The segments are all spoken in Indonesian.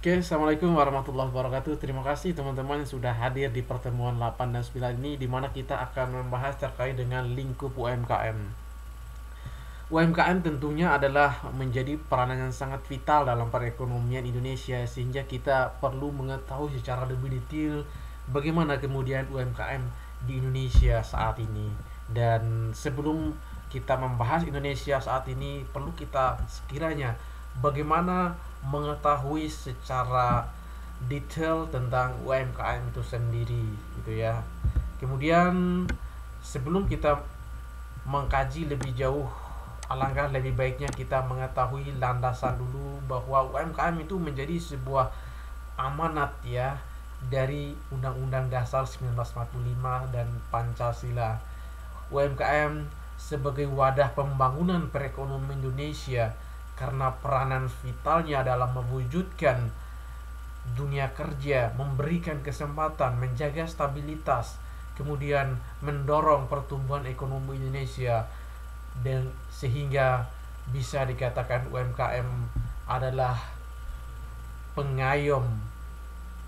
Oke, Assalamualaikum warahmatullahi wabarakatuh. Terima kasih teman-teman yang sudah hadir di pertemuan 8 dan 9 ini, di mana kita akan membahas terkait dengan lingkup UMKM. UMKM tentunya adalah menjadi peranan yang sangat vital dalam perekonomian Indonesia, sehingga kita perlu mengetahui secara lebih detail bagaimana kemudian UMKM di Indonesia saat ini. Dan sebelum kita membahas Indonesia saat ini, perlu kita sekiranya bagaimana mengetahui secara detail tentang UMKM itu sendiri gitu ya. Kemudian sebelum kita mengkaji lebih jauh, alangkah lebih baiknya kita mengetahui landasan dulu bahwa UMKM itu menjadi sebuah amanat ya dari Undang-Undang Dasar 1945 dan Pancasila. UMKM sebagai wadah pembangunan perekonomian Indonesia karena peranan vitalnya dalam mewujudkan dunia kerja, memberikan kesempatan, menjaga stabilitas, kemudian mendorong pertumbuhan ekonomi Indonesia, dan sehingga bisa dikatakan UMKM adalah pengayom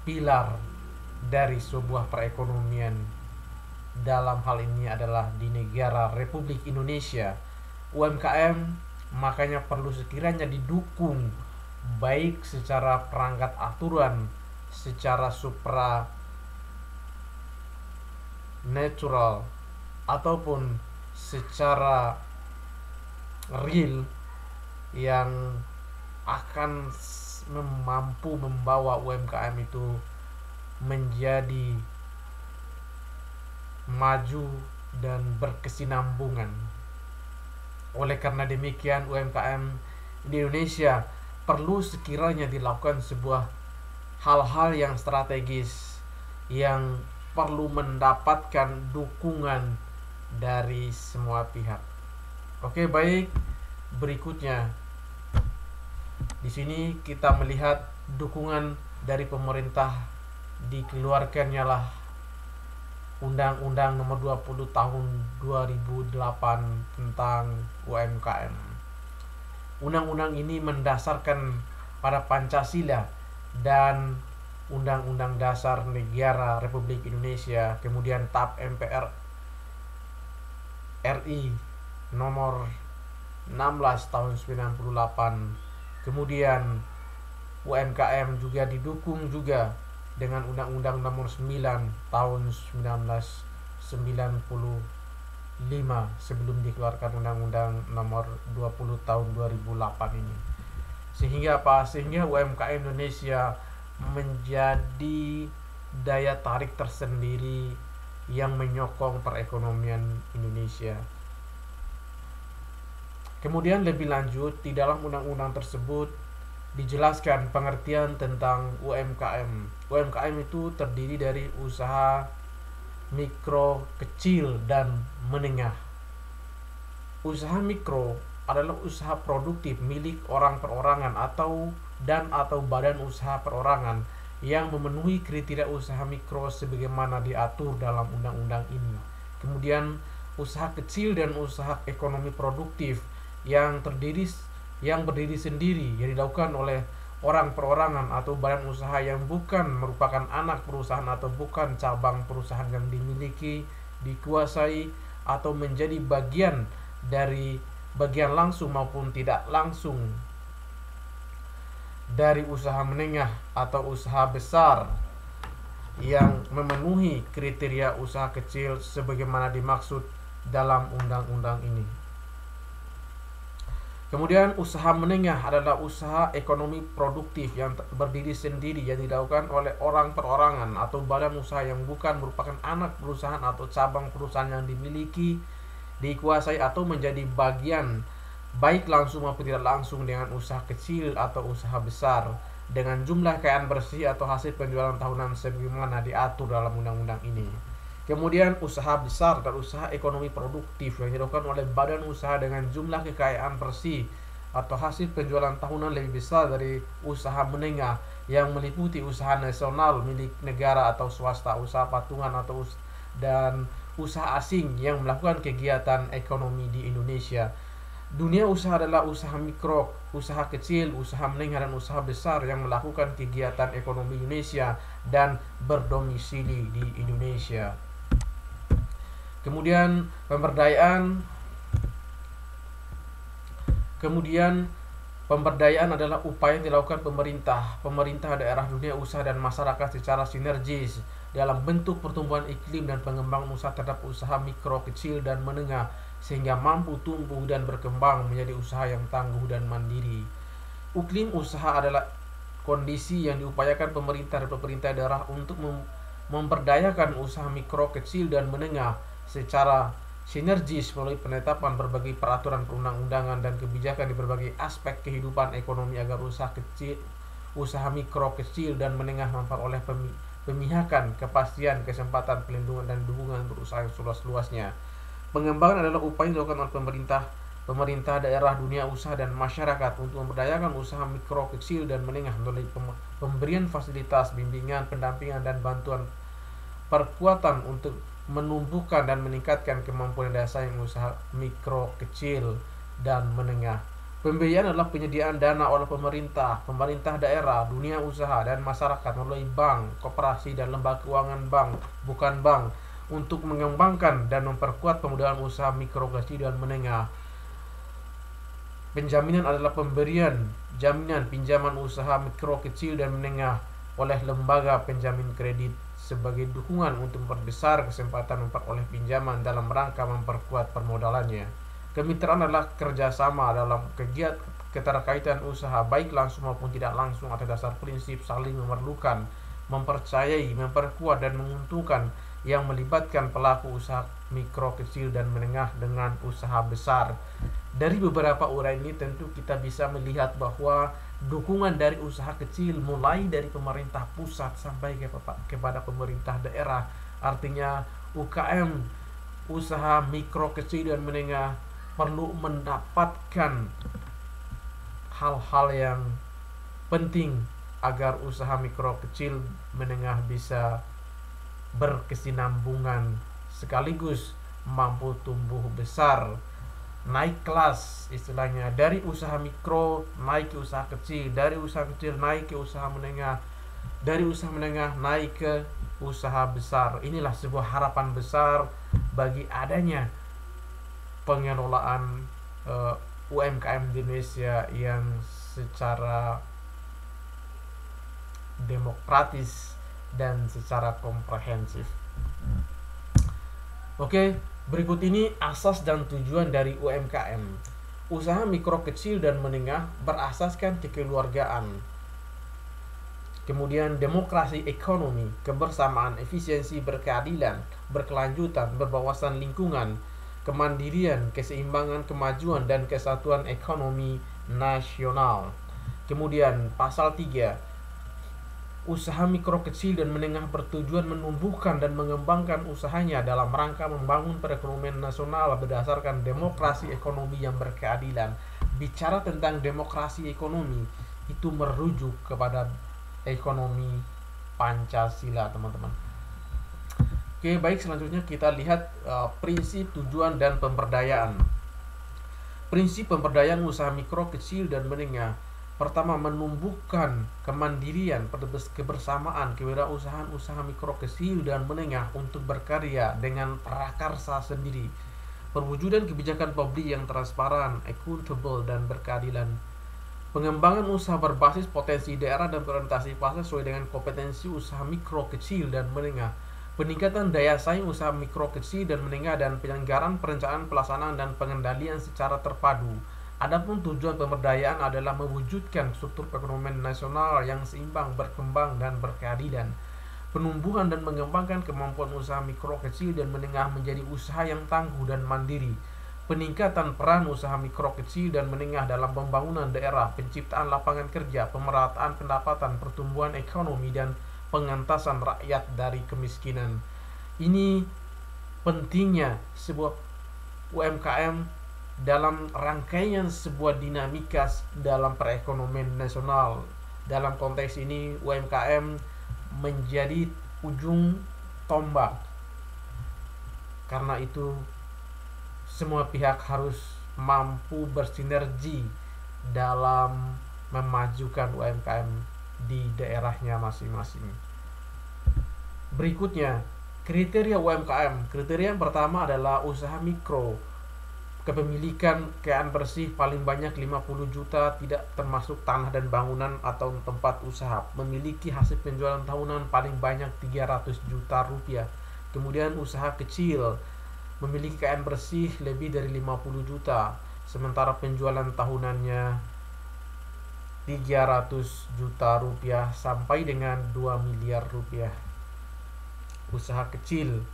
pilar dari sebuah perekonomian. Dalam hal ini adalah di negara Republik Indonesia. UMKM makanya perlu sekiranya didukung baik secara perangkat aturan, secara supra natural, ataupun secara real yang akan mampu membawa UMKM itu menjadi maju dan berkesinambungan. Oleh karena demikian, UMKM di Indonesia perlu sekiranya dilakukan sebuah hal-hal yang strategis yang perlu mendapatkan dukungan dari semua pihak. Oke, baik. Berikutnya di sini kita melihat dukungan dari pemerintah dikeluarkannya lah Undang-Undang Nomor 20 Tahun 2008 tentang UMKM. Undang-undang ini mendasarkan pada Pancasila dan Undang-Undang Dasar Negara Republik Indonesia, kemudian TAP MPR RI Nomor 16 Tahun 98. Kemudian UMKM juga didukung juga dengan Undang-Undang Nomor 9 Tahun 1995 sebelum dikeluarkan Undang-Undang Nomor 20 Tahun 2008 ini. Sehingga apa? Sehingga UMKM Indonesia menjadi daya tarik tersendiri yang menyokong perekonomian Indonesia. Kemudian lebih lanjut, di dalam undang-undang tersebut dijelaskan pengertian tentang UMKM. UMKM itu terdiri dari usaha mikro, kecil, dan menengah. Usaha mikro adalah usaha produktif milik orang perorangan atau badan usaha perorangan yang memenuhi kriteria usaha mikro sebagaimana diatur dalam undang-undang ini. Kemudian usaha kecil dan usaha ekonomi produktif yang berdiri sendiri, yang dilakukan oleh orang perorangan atau badan usaha yang bukan merupakan anak perusahaan atau bukan cabang perusahaan yang dimiliki, dikuasai, atau menjadi bagian langsung maupun tidak langsung dari usaha menengah atau usaha besar yang memenuhi kriteria usaha kecil sebagaimana dimaksud dalam undang-undang ini. Kemudian usaha menengah adalah usaha ekonomi produktif yang berdiri sendiri yang dilakukan oleh orang perorangan atau badan usaha yang bukan merupakan anak perusahaan atau cabang perusahaan yang dimiliki, dikuasai, atau menjadi bagian baik langsung maupun tidak langsung dengan usaha kecil atau usaha besar dengan jumlah kekayaan bersih atau hasil penjualan tahunan sebagaimana diatur dalam undang-undang ini. Kemudian usaha besar dan usaha ekonomi produktif yang dilakukan oleh badan usaha dengan jumlah kekayaan bersih atau hasil penjualan tahunan lebih besar dari usaha menengah yang meliputi usaha nasional milik negara atau swasta, usaha patungan dan usaha asing yang melakukan kegiatan ekonomi di Indonesia. Dunia usaha adalah usaha mikro, usaha kecil, usaha menengah, dan usaha besar yang melakukan kegiatan ekonomi Indonesia dan berdomisili di Indonesia. Kemudian pemberdayaan adalah upaya yang dilakukan pemerintah daerah, dunia usaha, dan masyarakat secara sinergis dalam bentuk pertumbuhan iklim dan pengembangan usaha terhadap usaha mikro, kecil, dan menengah sehingga mampu tumbuh dan berkembang menjadi usaha yang tangguh dan mandiri. Iklim usaha adalah kondisi yang diupayakan pemerintah dan pemerintah daerah untuk memberdayakan usaha mikro, kecil, dan menengah secara sinergis melalui penetapan berbagai peraturan perundang-undangan dan kebijakan di berbagai aspek kehidupan ekonomi agar usaha mikro, kecil, dan menengah memperoleh pemihakan, kepastian, kesempatan, pelindungan, dan dukungan berusaha yang seluas-luasnya. Pengembangan adalah upaya yang dilakukan oleh pemerintah daerah, dunia usaha, dan masyarakat untuk memberdayakan usaha mikro, kecil, dan menengah melalui pemberian fasilitas, bimbingan, pendampingan, dan bantuan perkuatan untuk menumbuhkan dan meningkatkan kemampuan daya saing usaha mikro, kecil, dan menengah. Pembiayaan adalah penyediaan dana oleh pemerintah daerah, dunia usaha, dan masyarakat melalui bank, koperasi, dan lembaga keuangan bukan bank untuk mengembangkan dan memperkuat kemudahan usaha mikro, kecil, dan menengah. Penjaminan adalah pemberian jaminan pinjaman usaha mikro, kecil, dan menengah oleh lembaga penjamin kredit sebagai dukungan untuk memperbesar kesempatan memperoleh pinjaman dalam rangka memperkuat permodalannya. Kemitraan adalah kerjasama dalam keterkaitan usaha baik langsung maupun tidak langsung atas dasar prinsip saling memerlukan, mempercayai, memperkuat, dan menguntungkan yang melibatkan pelaku usaha mikro, kecil, dan menengah dengan usaha besar. Dari beberapa uraian ini tentu kita bisa melihat bahwa dukungan dari usaha kecil mulai dari pemerintah pusat sampai kepada pemerintah daerah, artinya UKM, usaha mikro, kecil, dan menengah perlu mendapatkan hal-hal yang penting agar usaha mikro, kecil, menengah bisa berkesinambungan sekaligus mampu tumbuh besar, naik kelas istilahnya, dari usaha mikro naik ke usaha kecil, dari usaha kecil naik ke usaha menengah, dari usaha menengah naik ke usaha besar. Inilah sebuah harapan besar bagi adanya pengelolaan UMKM di Indonesia yang secara demokratis dan secara komprehensif. Oke, berikut ini asas dan tujuan dari UMKM. Usaha mikro, kecil, dan menengah berasaskan kekeluargaan, kemudian demokrasi ekonomi, kebersamaan, efisiensi, berkeadilan, berkelanjutan, berwawasan lingkungan, kemandirian, keseimbangan, kemajuan, dan kesatuan ekonomi nasional. Kemudian pasal 3, usaha mikro, kecil, dan menengah bertujuan menumbuhkan dan mengembangkan usahanya dalam rangka membangun perekonomian nasional berdasarkan demokrasi ekonomi yang berkeadilan. Bicara tentang demokrasi ekonomi itu merujuk kepada ekonomi Pancasila, teman-teman. Oke, baik, selanjutnya kita lihat prinsip, tujuan, dan pemberdayaan. Prinsip pemberdayaan usaha mikro, kecil, dan menengah. Pertama, menumbuhkan kemandirian, kebersamaan, kewirausahaan usaha mikro, kecil, dan menengah untuk berkarya dengan prakarsa sendiri. Perwujudan kebijakan publik yang transparan, accountable, dan berkeadilan. Pengembangan usaha berbasis potensi daerah dan orientasi pasar sesuai dengan kompetensi usaha mikro, kecil, dan menengah. Peningkatan daya saing usaha mikro, kecil, dan menengah, dan penyelenggaraan perencanaan, pelaksanaan, dan pengendalian secara terpadu. Adapun tujuan pemberdayaan adalah mewujudkan struktur perekonomian nasional yang seimbang, berkembang, dan berkeadilan. Penumbuhan dan mengembangkan kemampuan usaha mikro, kecil, dan menengah menjadi usaha yang tangguh dan mandiri. Peningkatan peran usaha mikro, kecil, dan menengah dalam pembangunan daerah, penciptaan lapangan kerja, pemerataan pendapatan, pertumbuhan ekonomi, dan pengentasan rakyat dari kemiskinan. Ini pentingnya sebuah UMKM dalam rangkaian sebuah dinamika dalam perekonomian nasional. Dalam konteks ini UMKM menjadi ujung tombak. Karena itu semua pihak harus mampu bersinergi dalam memajukan UMKM di daerahnya masing-masing. Berikutnya, kriteria UMKM. Kriteria yang pertama adalah usaha mikro. Kepemilikan kekayaan bersih paling banyak 50 juta, tidak termasuk tanah dan bangunan atau tempat usaha. Memiliki hasil penjualan tahunan paling banyak 300 juta rupiah. Kemudian usaha kecil, memiliki kekayaan bersih lebih dari 50 juta, sementara penjualan tahunannya 300 juta rupiah sampai dengan 2 miliar rupiah. Usaha kecil.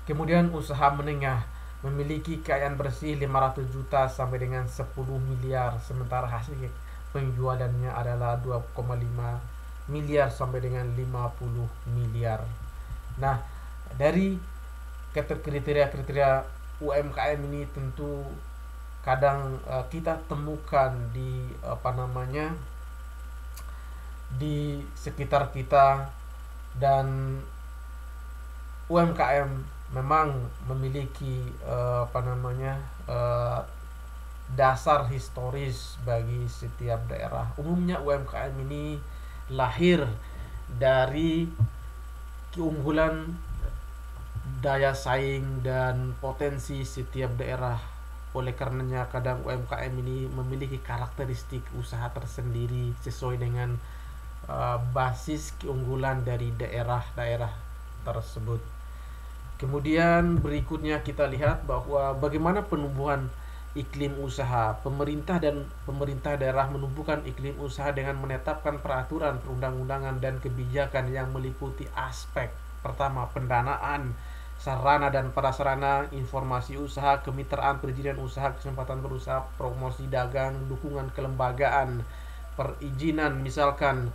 Kemudian usaha menengah, memiliki kekayaan bersih 500 juta sampai dengan 10 miliar, sementara hasil penjualannya adalah 2,5 miliar sampai dengan 50 miliar. Nah, dari kriteria-kriteria UMKM ini tentu kadang kita temukan di di sekitar kita, dan UMKM memang memiliki dasar historis bagi setiap daerah. Umumnya UMKM ini lahir dari keunggulan, daya saing, dan potensi setiap daerah. Oleh karenanya kadang UMKM ini memiliki karakteristik usaha tersendiri sesuai dengan basis keunggulan dari daerah-daerah tersebut. Kemudian berikutnya kita lihat bahwa bagaimana penumbuhan iklim usaha. Pemerintah daerah menumbuhkan iklim usaha dengan menetapkan peraturan perundang-undangan dan kebijakan yang meliputi aspek pertama, pendanaan, sarana dan prasarana, informasi usaha, kemitraan, perizinan usaha, kesempatan berusaha, promosi dagang, dukungan kelembagaan, perizinan. Misalkan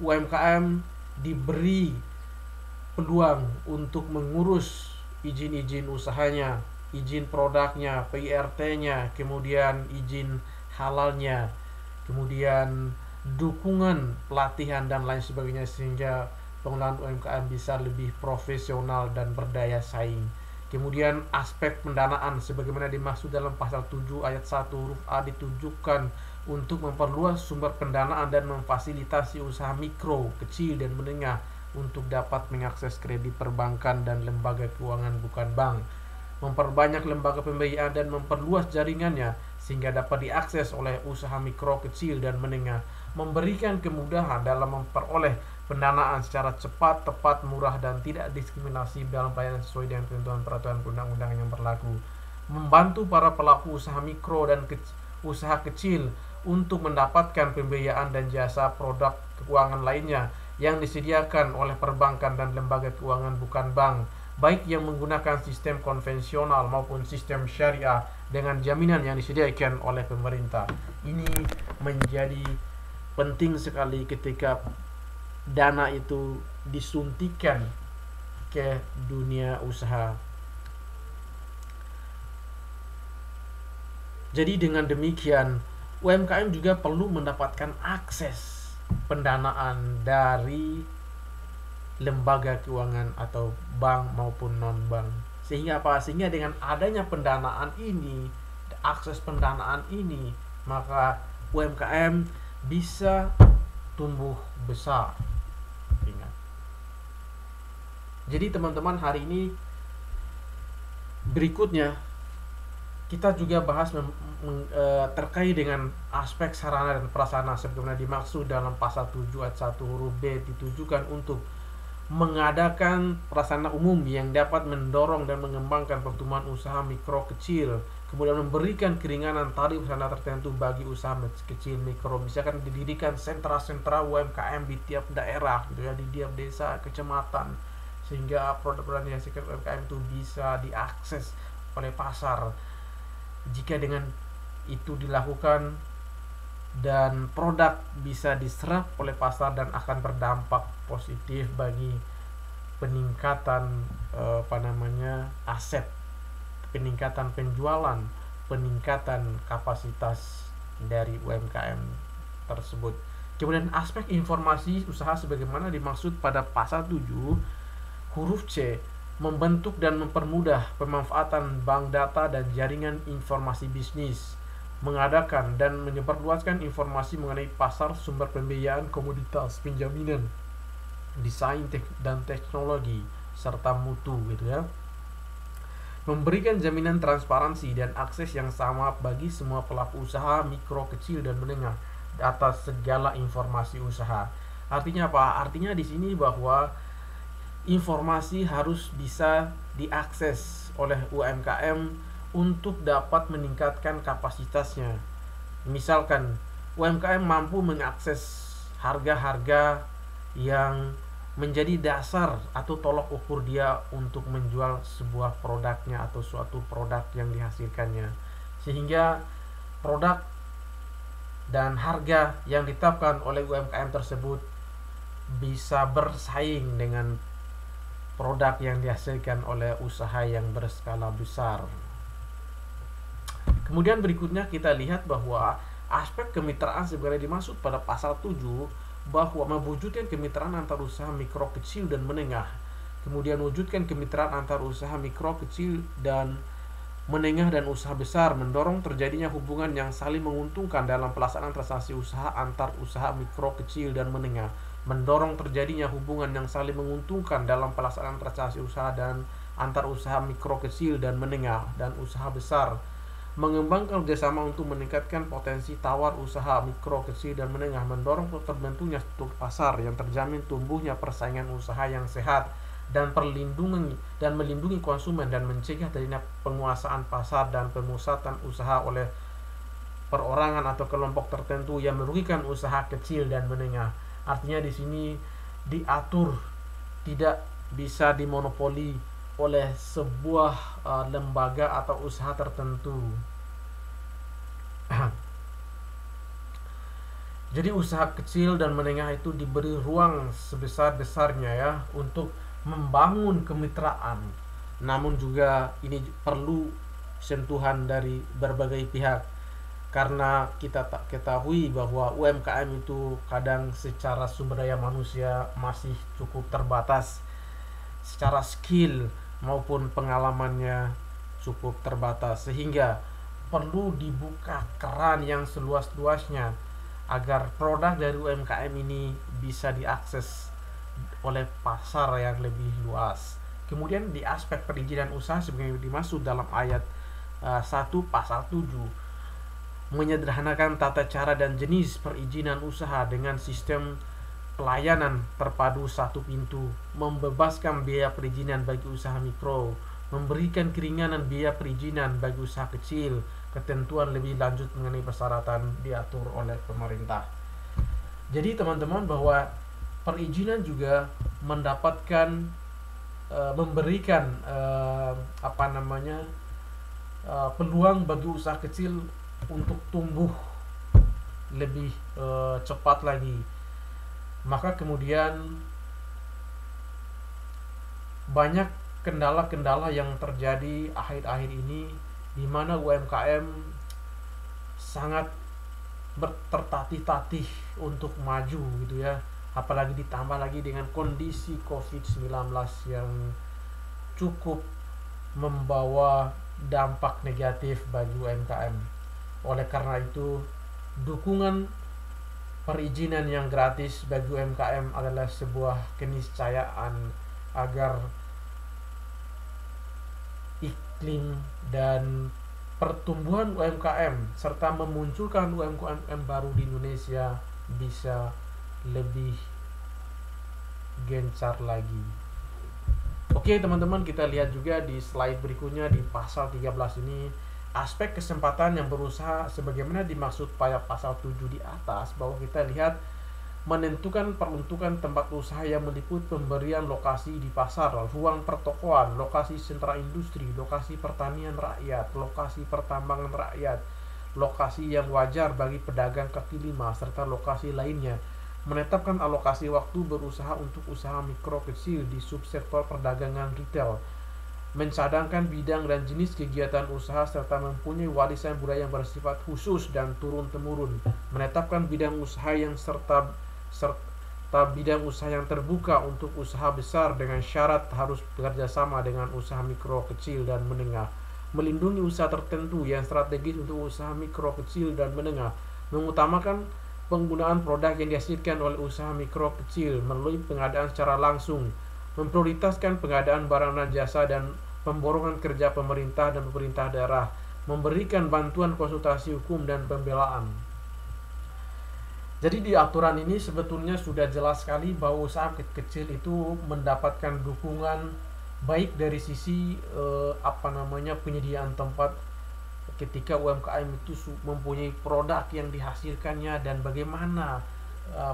UMKM diberi peluang untuk mengurus izin-izin usahanya, izin produknya, PIRT-nya, kemudian izin halalnya, kemudian dukungan pelatihan dan lain sebagainya, sehingga pengelolaan UMKM bisa lebih profesional dan berdaya saing. Kemudian aspek pendanaan sebagaimana dimaksud dalam pasal 7 ayat 1 huruf A ditujukan untuk memperluas sumber pendanaan dan memfasilitasi usaha mikro, kecil, dan menengah untuk dapat mengakses kredit perbankan dan lembaga keuangan bukan bank, memperbanyak lembaga pembiayaan dan memperluas jaringannya sehingga dapat diakses oleh usaha mikro, kecil, dan menengah, memberikan kemudahan dalam memperoleh pendanaan secara cepat, tepat, murah, dan tidak diskriminasi dalam pelayanan sesuai dengan ketentuan peraturan perundang-undangan yang berlaku, membantu para pelaku usaha mikro dan usaha kecil untuk mendapatkan pembiayaan dan jasa produk keuangan lainnya yang disediakan oleh perbankan dan lembaga keuangan bukan bank, baik yang menggunakan sistem konvensional maupun sistem syariah dengan jaminan yang disediakan oleh pemerintah. Ini menjadi penting sekali ketika dana itu disuntikan ke dunia usaha. Jadi dengan demikian, UMKM juga perlu mendapatkan akses pendanaan dari lembaga keuangan atau bank maupun non-bank. Sehingga apa? Sehingga dengan adanya pendanaan ini, akses pendanaan ini, maka UMKM bisa tumbuh besar. Ingat. Jadi teman-teman, hari ini berikutnya kita juga bahas terkait dengan aspek sarana dan prasarana sebagaimana dimaksud dalam pasal 7 ayat 1 huruf B, ditujukan untuk mengadakan prasarana umum yang dapat mendorong dan mengembangkan pertumbuhan usaha mikro kecil, kemudian memberikan keringanan tarif sarana tertentu bagi usaha kecil mikro. Misalkan didirikan sentra-sentra UMKM di tiap daerah gitu ya, di tiap desa, kecamatan, sehingga produk-produk yang dihasilkan UMKM itu bisa diakses oleh pasar. Jika dengan itu dilakukan dan produk bisa diserap oleh pasar dan akan berdampak positif bagi peningkatan aset, peningkatan penjualan, peningkatan kapasitas dari UMKM tersebut. Kemudian aspek informasi usaha sebagaimana dimaksud pada pasal 7 huruf C, membentuk dan mempermudah pemanfaatan bank data dan jaringan informasi bisnis, mengadakan dan menyebarluaskan informasi mengenai pasar, sumber pembiayaan, komoditas, penjaminan, desain dan teknologi, serta mutu gitu ya. Memberikan jaminan transparansi dan akses yang sama bagi semua pelaku usaha mikro, kecil, dan menengah atas segala informasi usaha. Artinya apa? Artinya di sini bahwa informasi harus bisa diakses oleh UMKM untuk dapat meningkatkan kapasitasnya. Misalkan UMKM mampu mengakses harga-harga yang menjadi dasar atau tolok ukur dia untuk menjual sebuah produknya atau suatu produk yang dihasilkannya, sehingga produk dan harga yang ditetapkan oleh UMKM tersebut bisa bersaing dengan produk yang dihasilkan oleh usaha yang berskala besar. Kemudian berikutnya kita lihat bahwa aspek kemitraan sebenarnya dimaksud pada pasal 7, bahwa mewujudkan kemitraan antar usaha mikro, kecil, dan menengah. Kemudian wujudkan kemitraan antar usaha mikro, kecil, dan menengah dan usaha besar, mendorong terjadinya hubungan yang saling menguntungkan dalam pelaksanaan transaksi usaha antar usaha mikro, kecil, dan menengah. Mendorong terjadinya hubungan yang saling menguntungkan dalam pelaksanaan transaksi usaha dan antar usaha mikro, kecil, dan menengah dan usaha besar. Mengembangkan kerjasama untuk meningkatkan potensi tawar usaha mikro, kecil, dan menengah, mendorong terbentuknya struktur pasar yang terjamin tumbuhnya persaingan usaha yang sehat dan melindungi konsumen dan mencegah terjadinya penguasaan pasar dan pemusatan usaha oleh perorangan atau kelompok tertentu yang merugikan usaha kecil dan menengah. Artinya di sini diatur tidak bisa dimonopoli oleh sebuah lembaga atau usaha tertentu. Jadi usaha kecil dan menengah itu diberi ruang sebesar-besarnya ya untuk membangun kemitraan. Namun juga ini perlu sentuhan dari berbagai pihak, karena kita tak ketahui bahwa UMKM itu kadang secara sumber daya manusia masih cukup terbatas, secara skill maupun pengalamannya cukup terbatas, sehingga perlu dibuka keran yang seluas-luasnya agar produk dari UMKM ini bisa diakses oleh pasar yang lebih luas. Kemudian di aspek perizinan usaha sebenarnya dimaksud dalam ayat 1 pasal 7, menyederhanakan tata cara dan jenis perizinan usaha dengan sistem pelayanan terpadu satu pintu, membebaskan biaya perizinan bagi usaha mikro, memberikan keringanan biaya perizinan bagi usaha kecil, ketentuan lebih lanjut mengenai persyaratan diatur oleh pemerintah. Jadi teman-teman, bahwa perizinan juga mendapatkan memberikan peluang bagi usaha kecil untuk tumbuh lebih cepat lagi. Maka kemudian banyak kendala-kendala yang terjadi akhir-akhir ini, di mana UMKM sangat tertatih-tatih untuk maju gitu ya. Apalagi ditambah lagi dengan kondisi COVID-19 yang cukup membawa dampak negatif bagi UMKM. Oleh karena itu, dukungan perizinan yang gratis bagi UMKM adalah sebuah keniscayaan agar iklim dan pertumbuhan UMKM serta memunculkan UMKM baru di Indonesia bisa lebih gencar lagi. Oke teman-teman, kita lihat juga di slide berikutnya di pasal 13 ini aspek kesempatan yang berusaha sebagaimana dimaksud pada pasal 7 di atas, bahwa kita lihat menentukan peruntukan tempat usaha yang meliputi pemberian lokasi di pasar, ruang pertokoan, lokasi sentra industri, lokasi pertanian rakyat, lokasi pertambangan rakyat, lokasi yang wajar bagi pedagang kaki lima, serta lokasi lainnya. Menetapkan alokasi waktu berusaha untuk usaha mikro kecil di subsektor perdagangan retail, mencadangkan bidang dan jenis kegiatan usaha serta mempunyai warisan budaya yang bersifat khusus dan turun-temurun, menetapkan bidang usaha yang Tahap bidang usaha yang terbuka untuk usaha besar dengan syarat harus bekerja sama dengan usaha mikro, kecil, dan menengah. Melindungi usaha tertentu yang strategis untuk usaha mikro, kecil, dan menengah. Mengutamakan penggunaan produk yang dihasilkan oleh usaha mikro kecil melalui pengadaan secara langsung. Memprioritaskan pengadaan barang dan jasa dan pemborongan kerja pemerintah dan pemerintah daerah. Memberikan bantuan konsultasi hukum dan pembelaan. Jadi di aturan ini sebetulnya sudah jelas sekali bahwa usaha kecil itu mendapatkan dukungan baik dari sisi penyediaan tempat ketika UMKM itu mempunyai produk yang dihasilkannya dan bagaimana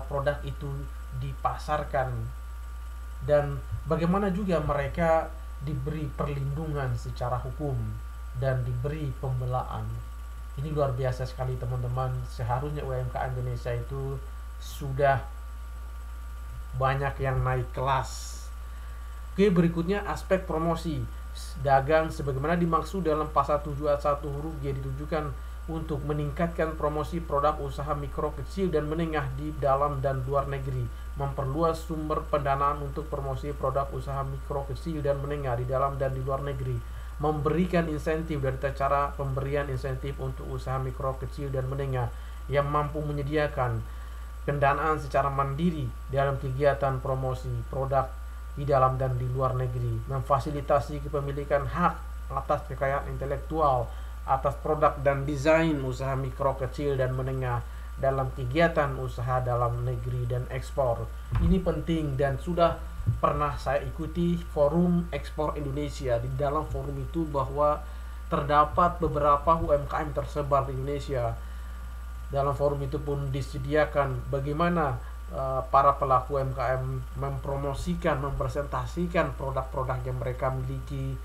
produk itu dipasarkan, dan bagaimana juga mereka diberi perlindungan secara hukum dan diberi pembelaan. Ini luar biasa sekali teman-teman. Seharusnya UMKM Indonesia itu sudah banyak yang naik kelas. Oke, berikutnya aspek promosi dagang sebagaimana dimaksud dalam pasal 7 ayat 1 huruf G ditujukan untuk meningkatkan promosi produk usaha mikro, kecil, dan menengah di dalam dan luar negeri, memperluas sumber pendanaan untuk promosi produk usaha mikro, kecil, dan menengah di dalam dan di luar negeri, memberikan insentif dan cara pemberian insentif untuk usaha mikro, kecil, dan menengah yang mampu menyediakan pendanaan secara mandiri dalam kegiatan promosi produk di dalam dan di luar negeri, memfasilitasi kepemilikan hak atas kekayaan intelektual atas produk dan desain usaha mikro, kecil, dan menengah dalam kegiatan usaha dalam negeri dan ekspor. Ini penting dan sudah pernah saya ikuti forum ekspor Indonesia. Di dalam forum itu bahwa terdapat beberapa UMKM tersebar di Indonesia. Dalam forum itu pun disediakan bagaimana para pelaku UMKM mempromosikan, mempresentasikan produk-produk yang mereka miliki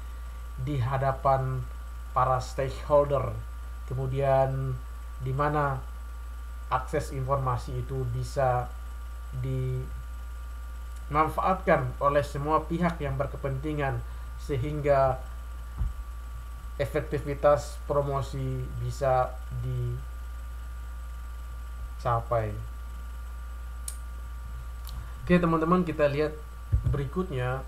di hadapan para stakeholder. Kemudian di mana akses informasi itu bisa dimanfaatkan oleh semua pihak yang berkepentingan sehingga efektivitas promosi bisa dicapai. Oke teman-teman, kita lihat berikutnya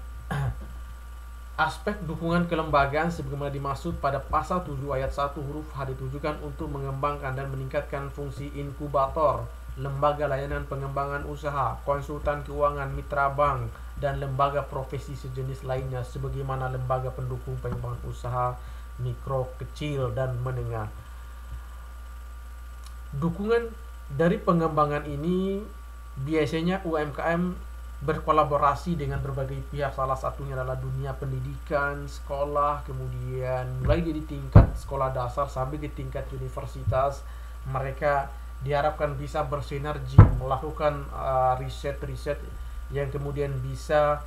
aspek dukungan kelembagaan sebagaimana dimaksud pada pasal 7 ayat 1 huruf H ditujukan untuk mengembangkan dan meningkatkan fungsi inkubator, lembaga layanan pengembangan usaha, konsultan keuangan, mitra bank, dan lembaga profesi sejenis lainnya sebagaimana lembaga pendukung pengembangan usaha mikro, kecil, dan menengah. Dukungan dari pengembangan ini biasanya UMKM berkolaborasi dengan berbagai pihak, salah satunya adalah dunia pendidikan, sekolah, kemudian mulai dari tingkat sekolah dasar sampai di tingkat universitas. Mereka diharapkan bisa bersinergi melakukan riset-riset yang kemudian bisa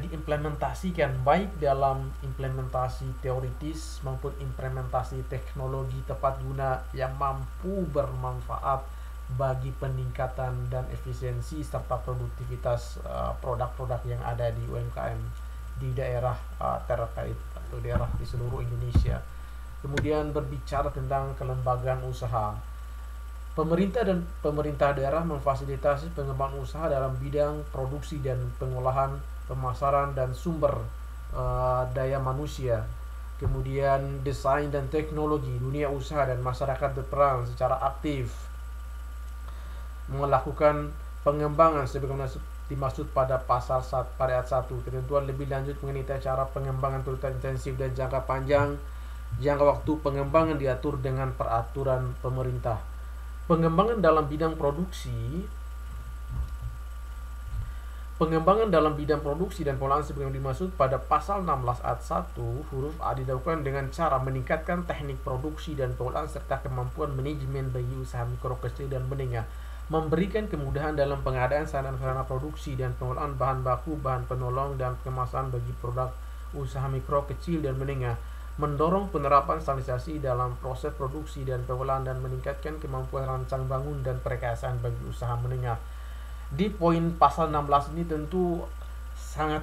diimplementasikan baik dalam implementasi teoritis maupun implementasi teknologi tepat guna yang mampu bermanfaat bagi peningkatan dan efisiensi serta produktivitas produk-produk yang ada di UMKM di daerah terkait atau daerah di seluruh Indonesia. Kemudian berbicara tentang kelembagaan usaha, pemerintah dan pemerintah daerah memfasilitasi pengembangan usaha dalam bidang produksi dan pengolahan, pemasaran, dan sumber daya manusia. Kemudian desain dan teknologi, dunia usaha dan masyarakat berperan secara aktif melakukan pengembangan sebagaimana dimaksud pada pasal pada ayat 1. Ketentuan lebih lanjut mengenai cara pengembangan prioritas intensif dan jangka panjang. Jangka waktu pengembangan diatur dengan peraturan pemerintah. Pengembangan dalam bidang produksi dan pengolahan sebagaimana dimaksud pada pasal 16 ayat 1 huruf A dilakukan dengan cara meningkatkan teknik produksi dan pengolahan serta kemampuan manajemen bagi usaha mikro, kecil, dan menengah, memberikan kemudahan dalam pengadaan sarana produksi dan pengolahan bahan baku, bahan penolong, dan kemasan bagi produk usaha mikro, kecil, dan menengah, mendorong penerapan standarisasi dalam proses produksi dan pengolahan, dan meningkatkan kemampuan rancang bangun dan perekayasaan bagi usaha menengah. Di poin pasal 16 ini tentu sangat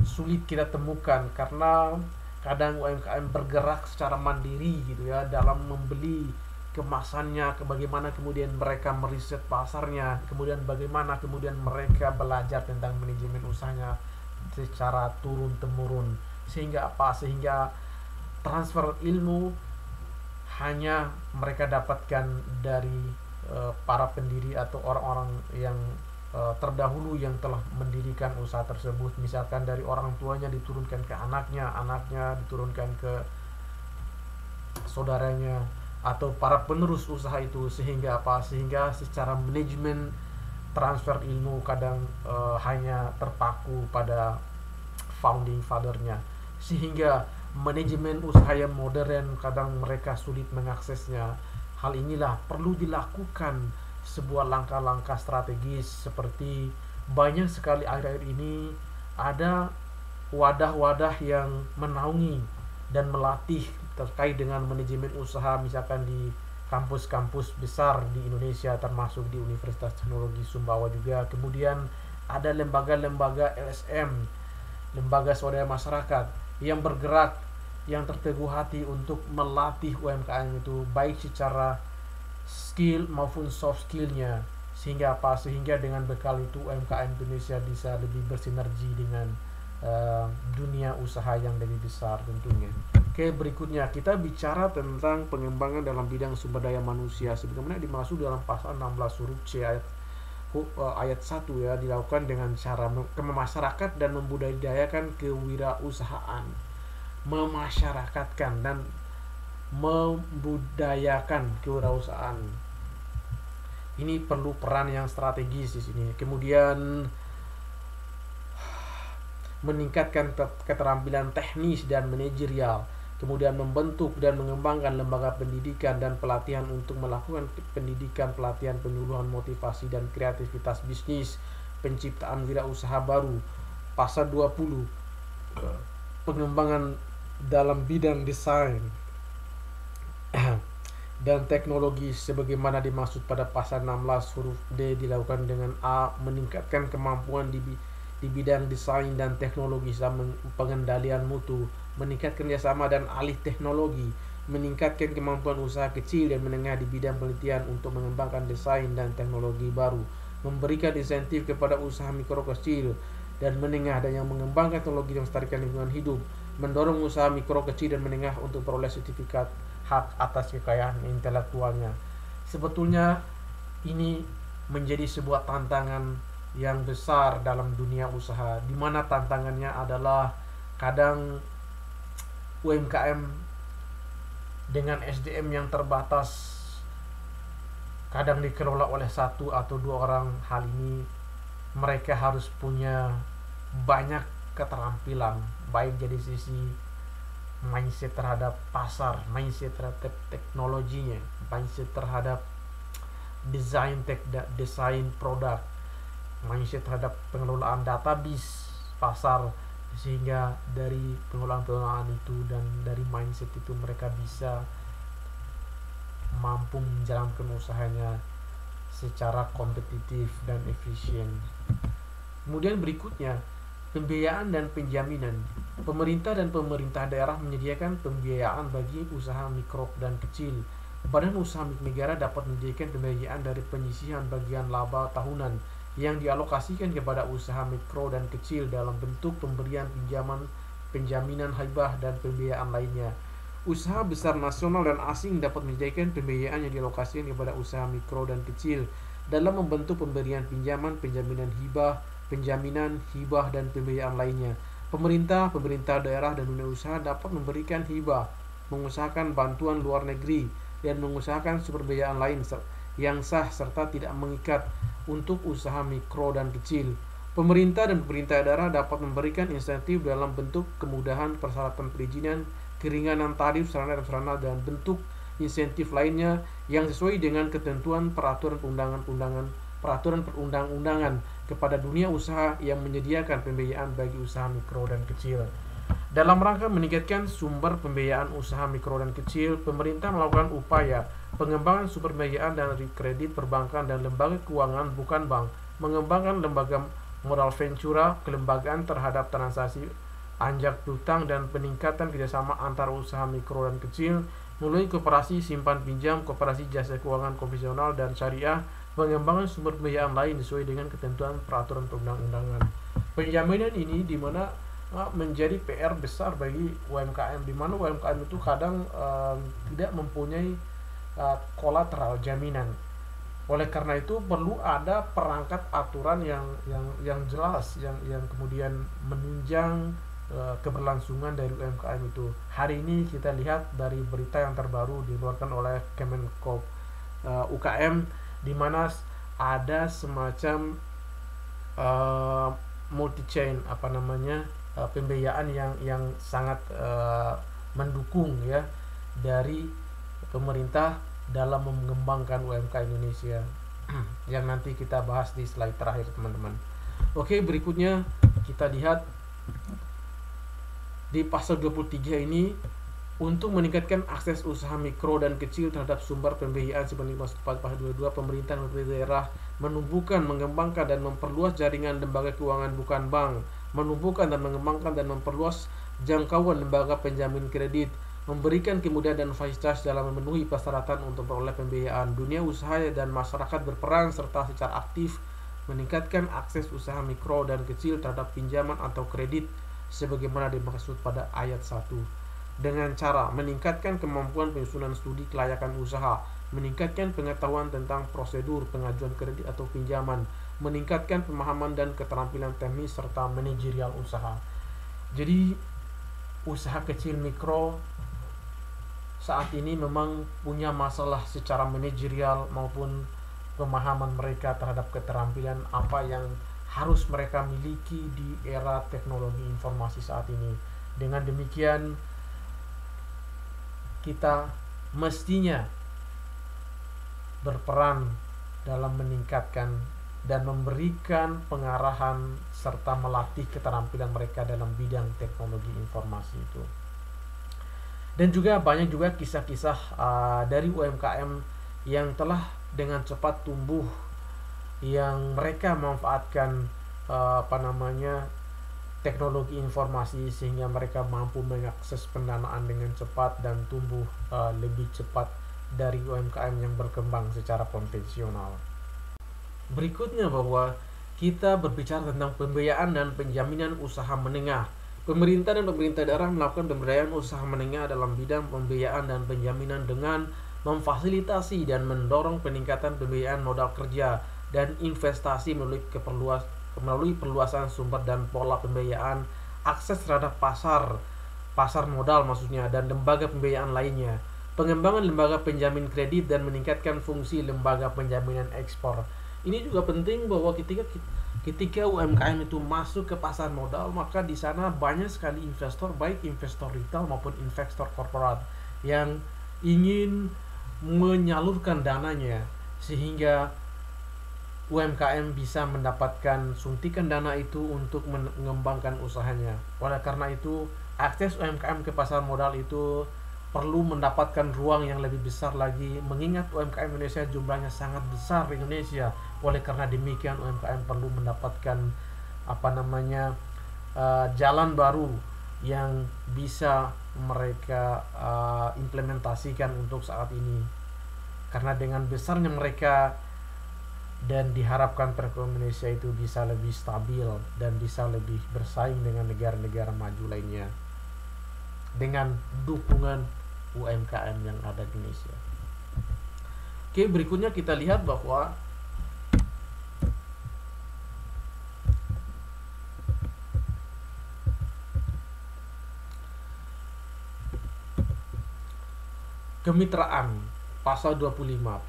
sulit kita temukan karena kadang UMKM bergerak secara mandiri gitu ya dalam membeli kemasannya, bagaimana kemudian mereka meriset pasarnya, kemudian bagaimana kemudian mereka belajar tentang manajemen usahanya secara turun-temurun. Sehingga apa? Sehingga transfer ilmu hanya mereka dapatkan dari para pendiri atau orang-orang yang terdahulu yang telah mendirikan usaha tersebut. Misalkan dari orang tuanya diturunkan ke anaknya, anaknya diturunkan ke saudaranya, atau para penerus usaha itu. Sehingga apa? Sehingga secara manajemen transfer ilmu kadang hanya terpaku pada founding fathernya, sehingga manajemen usaha yang modern kadang mereka sulit mengaksesnya. Hal inilah perlu dilakukan sebuah langkah-langkah strategis, seperti banyak sekali akhir-akhir ini ada wadah-wadah yang menaungi dan melatih terkait dengan manajemen usaha, misalkan di kampus-kampus besar di Indonesia, termasuk di Universitas Teknologi Sumbawa juga. Kemudian ada lembaga-lembaga LSM, lembaga swadaya masyarakat, yang bergerak, yang terteguh hati untuk melatih UMKM itu, baik secara skill maupun soft skillnya. Sehingga apa? Sehingga dengan bekal itu UMKM Indonesia bisa lebih bersinergi dengan dunia usaha yang lebih besar tentunya. Oke, berikutnya kita bicara tentang pengembangan dalam bidang sumber daya manusia sebagaimana dimaksud dalam pasal 16 huruf C ayat 1 ya, dilakukan dengan cara memasyarakat dan membudidayakan kewirausahaan. Memasyarakatkan dan membudayakan kewirausahaan. Ini perlu peran yang strategis di sini. Kemudian meningkatkan keterampilan teknis dan manajerial. Kemudian membentuk dan mengembangkan lembaga pendidikan dan pelatihan untuk melakukan pendidikan, pelatihan, penyuluhan, motivasi dan kreativitas bisnis, penciptaan wirausaha baru. Pasal 20, pengembangan dalam bidang desain dan teknologi sebagaimana dimaksud pada pasal 16 huruf D dilakukan dengan A. Meningkatkan kemampuan di bidang desain dan teknologi sama pengendalian mutu, meningkatkan kerjasama dan alih teknologi, meningkatkan kemampuan usaha kecil dan menengah di bidang penelitian untuk mengembangkan desain dan teknologi baru, memberikan insentif kepada usaha mikro kecil dan menengah dan yang mengembangkan teknologi yang melestarikan lingkungan hidup, mendorong usaha mikro kecil dan menengah untuk peroleh sertifikat hak atas kekayaan intelektualnya. Sebetulnya ini menjadi sebuah tantangan yang besar dalam dunia usaha, di mana tantangannya adalah kadang UMKM dengan SDM yang terbatas kadang dikelola oleh satu atau dua orang. Hal ini mereka harus punya banyak keterampilan, baik dari sisi mindset terhadap pasar, mindset terhadap teknologinya, mindset terhadap desain produk, mindset terhadap pengelolaan database pasar, sehingga dari pengelolaan itu dan dari mindset itu mereka bisa mampu menjalankan usahanya secara kompetitif dan efisien. Kemudian berikutnya, pembiayaan dan penjaminan. Pemerintah dan pemerintah daerah menyediakan pembiayaan bagi usaha mikro dan kecil. Badan usaha milik negara dapat menyediakan pembiayaan dari penyisihan bagian laba tahunan yang dialokasikan kepada usaha mikro dan kecil dalam bentuk pemberian pinjaman, penjaminan hibah, dan pembiayaan lainnya. Usaha besar nasional dan asing dapat menyediakan pembiayaan yang dialokasikan kepada usaha mikro dan kecil dalam membentuk pemberian pinjaman, penjaminan hibah, dan pembiayaan lainnya. Pemerintah daerah dan dunia usaha dapat memberikan hibah, mengusahakan bantuan luar negeri, dan mengusahakan sumber pembiayaan lain yang sah serta tidak mengikat untuk usaha mikro dan kecil. Pemerintah dan pemerintah daerah dapat memberikan insentif dalam bentuk kemudahan persyaratan perizinan, keringanan tarif sarana dan bentuk insentif lainnya yang sesuai dengan ketentuan peraturan perundang-undangan kepada dunia usaha yang menyediakan pembiayaan bagi usaha mikro dan kecil. Dalam rangka meningkatkan sumber pembiayaan usaha mikro dan kecil, pemerintah melakukan upaya pengembangan sumber pembiayaan dari kredit perbankan dan lembaga keuangan bukan bank, mengembangkan lembaga modal ventura, kelembagaan terhadap transaksi anjak piutang, dan peningkatan kerjasama antar usaha mikro dan kecil melalui koperasi simpan pinjam, koperasi jasa keuangan konvensional dan syariah, pengembangan sumber pembiayaan lain sesuai dengan ketentuan peraturan perundang-undangan. Penjaminan ini di mana menjadi PR besar bagi UMKM, di mana UMKM itu kadang tidak mempunyai kolateral jaminan. Oleh karena itu perlu ada perangkat aturan yang jelas yang kemudian menunjang keberlangsungan dari UMKM itu. Hari ini kita lihat dari berita yang terbaru dikeluarkan oleh Kemenko UKM, di mana ada semacam multi chain pembiayaan yang sangat mendukung ya dari pemerintah dalam mengembangkan UMKM Indonesia yang nanti kita bahas di slide terakhir, teman-teman. Oke, berikutnya kita lihat di pasal 23 ini, untuk meningkatkan akses usaha mikro dan kecil terhadap sumber pembiayaan seperti pasal 22, pemerintah dan daerah menumbuhkan, mengembangkan dan memperluas jaringan lembaga keuangan bukan bank, menumbuhkan dan mengembangkan dan memperluas jangkauan lembaga penjamin kredit, memberikan kemudahan dan fasilitas dalam memenuhi persyaratan untuk memperoleh pembiayaan. Dunia usaha dan masyarakat berperan serta secara aktif meningkatkan akses usaha mikro dan kecil terhadap pinjaman atau kredit sebagaimana dimaksud pada ayat 1, dengan cara meningkatkan kemampuan penyusunan studi kelayakan usaha, meningkatkan pengetahuan tentang prosedur pengajuan kredit atau pinjaman, meningkatkan pemahaman dan keterampilan teknis serta manajerial usaha. Jadi usaha kecil mikro saat ini memang punya masalah secara manajerial maupun pemahaman mereka terhadap keterampilan apa yang harus mereka miliki di era teknologi informasi saat ini. Dengan demikian kita mestinya berperan dalam meningkatkan dan memberikan pengarahan serta melatih keterampilan mereka dalam bidang teknologi informasi itu. Dan juga banyak juga kisah-kisah dari UMKM yang telah dengan cepat tumbuh, yang mereka memanfaatkan teknologi informasi sehingga mereka mampu mengakses pendanaan dengan cepat dan tumbuh lebih cepat dari UMKM yang berkembang secara konvensional. Berikutnya bahwa kita berbicara tentang pembiayaan dan penjaminan usaha menengah. Pemerintah dan pemerintah daerah melakukan pemberdayaan usaha menengah dalam bidang pembiayaan dan penjaminan dengan memfasilitasi dan mendorong peningkatan pembiayaan modal kerja dan investasi melalui perluasan sumber dan pola pembiayaan, akses terhadap pasar modal maksudnya, dan lembaga pembiayaan lainnya, pengembangan lembaga penjamin kredit dan meningkatkan fungsi lembaga penjaminan ekspor. Ini juga penting bahwa ketika UMKM itu masuk ke pasar modal, maka di sana banyak sekali investor, baik investor retail maupun investor korporat yang ingin menyalurkan dananya sehingga UMKM bisa mendapatkan suntikan dana itu untuk mengembangkan usahanya. Oleh karena itu, akses UMKM ke pasar modal itu perlu mendapatkan ruang yang lebih besar lagi, mengingat UMKM Indonesia jumlahnya sangat besar di Indonesia. Oleh karena demikian, UMKM perlu mendapatkan jalan baru yang bisa mereka implementasikan untuk saat ini. Karena dengan besarnya mereka dan diharapkan perekonomian Indonesia itu bisa lebih stabil dan bisa lebih bersaing dengan negara-negara maju lainnya dengan dukungan UMKM yang ada di Indonesia. Oke, berikutnya kita lihat bahwa kemitraan pasal 25,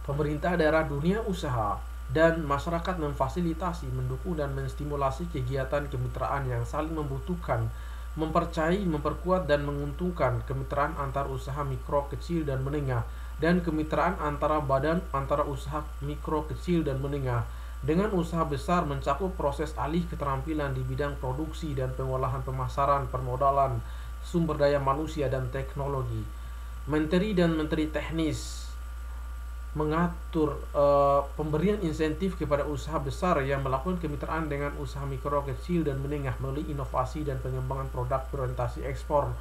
pemerintah daerah, dunia usaha, dan masyarakat memfasilitasi, mendukung, dan menstimulasi kegiatan kemitraan yang saling membutuhkan, mempercayai, memperkuat, dan menguntungkan kemitraan antar usaha mikro, kecil, dan menengah, dan kemitraan antara badan antara usaha mikro, kecil, dan menengah dengan usaha besar mencakup proses alih keterampilan di bidang produksi dan pengolahan, pemasaran, permodalan, sumber daya manusia, dan teknologi. Menteri dan Menteri Teknis mengatur pemberian insentif kepada usaha besar yang melakukan kemitraan dengan usaha mikro, kecil, dan menengah melalui inovasi dan pengembangan produk berorientasi ekspor,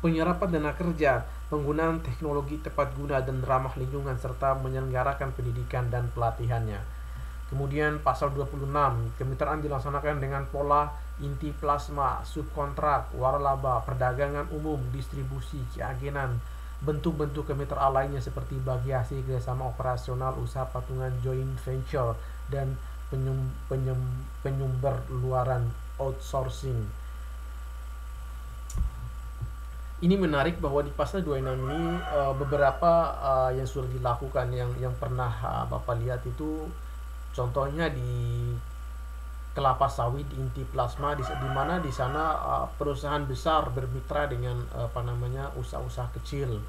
penyerapan dana kerja, penggunaan teknologi tepat guna dan ramah lingkungan, serta menyelenggarakan pendidikan dan pelatihannya. Kemudian pasal 26, kemitraan dilaksanakan dengan pola inti plasma, subkontrak, waralaba, perdagangan umum, distribusi, keagenan, bentuk-bentuk kemitraan lainnya seperti bagi hasil kerjasama operasional, usaha patungan, joint venture, dan penyumber luaran outsourcing. Ini menarik bahwa di pasal 26 ini beberapa yang sudah dilakukan yang pernah Bapak lihat itu, contohnya di kelapa sawit inti plasma, di mana di sana perusahaan besar bermitra dengan usaha-usaha kecil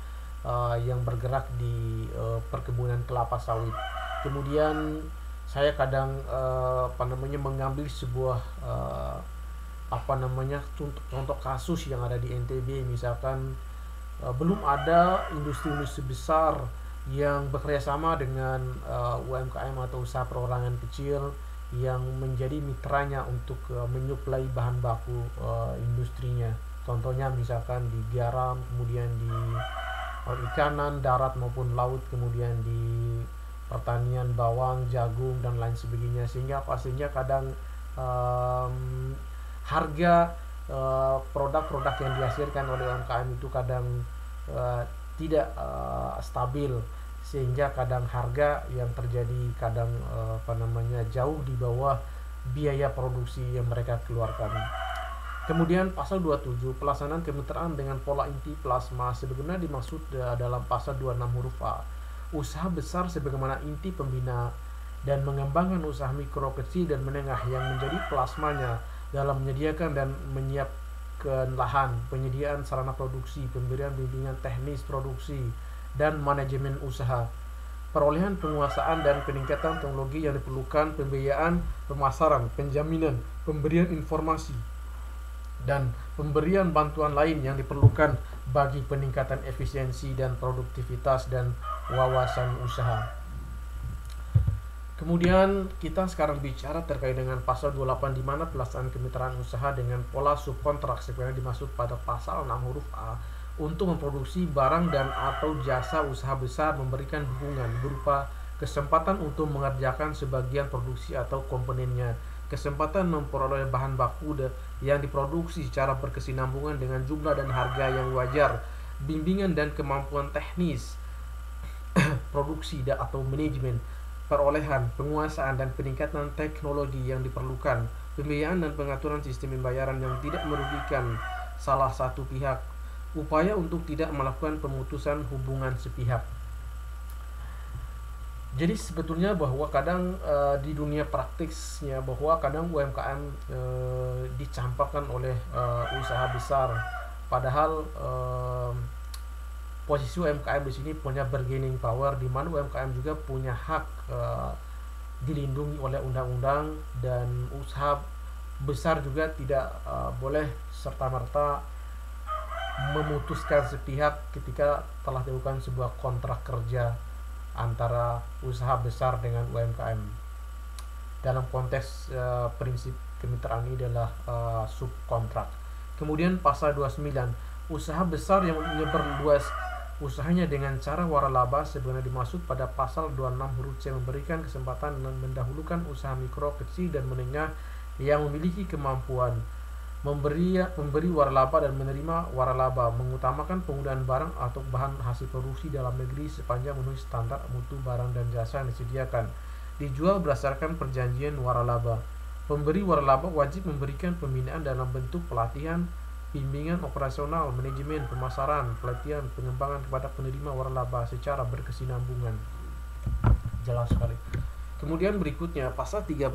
yang bergerak di perkebunan kelapa sawit. Kemudian saya kadang mengambil sebuah contoh kasus yang ada di NTB, misalkan belum ada industri-industri besar yang bekerjasama dengan UMKM atau usaha perorangan kecil yang menjadi mitranya untuk menyuplai bahan baku industrinya. Contohnya misalkan di garam, kemudian di perikanan darat maupun laut, kemudian di pertanian bawang, jagung, dan lain sebagainya, sehingga pastinya kadang harga produk-produk yang dihasilkan oleh UMKM itu kadang tidak stabil, sehingga kadang harga yang terjadi kadang jauh di bawah biaya produksi yang mereka keluarkan. Kemudian pasal 27, pelaksanaan kemitraan dengan pola inti plasma sebagaimana dimaksud dalam pasal 26 huruf A. Usaha besar sebagaimana inti pembina dan mengembangkan usaha mikro, kecil, dan menengah yang menjadi plasmanya dalam menyediakan dan menyiapkan lahan, penyediaan sarana produksi, pemberian bimbingan teknis produksi dan manajemen usaha, perolehan penguasaan dan peningkatan teknologi yang diperlukan, pembiayaan, pemasaran, penjaminan, pemberian informasi, dan pemberian bantuan lain yang diperlukan bagi peningkatan efisiensi dan produktivitas dan wawasan usaha. Kemudian kita sekarang bicara terkait dengan pasal 28, di mana pelaksanaan kemitraan usaha dengan pola subkontrak sebenarnya dimaksud pada pasal 6 huruf A untuk memproduksi barang dan atau jasa. Usaha besar memberikan dukungan berupa kesempatan untuk mengerjakan sebagian produksi atau komponennya, kesempatan memperoleh bahan baku yang diproduksi secara berkesinambungan dengan jumlah dan harga yang wajar, bimbingan dan kemampuan teknis produksi atau manajemen, perolehan, penguasaan, dan peningkatan teknologi yang diperlukan, pembiayaan dan pengaturan sistem pembayaran yang tidak merugikan salah satu pihak, upaya untuk tidak melakukan pemutusan hubungan sepihak. Jadi sebetulnya bahwa kadang di dunia praktisnya bahwa kadang UMKM dicampakkan oleh usaha besar, padahal posisi UMKM di sini punya bargaining power, di mana UMKM juga punya hak dilindungi oleh undang-undang, dan usaha besar juga tidak boleh serta-merta memutuskan sepihak ketika telah dilakukan sebuah kontrak kerja antara usaha besar dengan UMKM. Dalam konteks prinsip kemitraan ini adalah subkontrak. Kemudian pasal 29, usaha besar yang menyebarluas usahanya dengan cara waralaba sebenarnya dimaksud pada pasal 26 huruf C, memberikan kesempatan dan mendahulukan usaha mikro, kecil, dan menengah yang memiliki kemampuan memberi waralaba dan menerima waralaba, mengutamakan penggunaan barang atau bahan hasil produksi dalam negeri sepanjang memenuhi standar mutu barang dan jasa yang disediakan, dijual berdasarkan perjanjian waralaba. Pemberi waralaba wajib memberikan pembinaan dalam bentuk pelatihan, bimbingan operasional, manajemen, pemasaran, pelatihan, pengembangan kepada penerima waralaba secara berkesinambungan. Jelas sekali. Kemudian berikutnya pasal 30,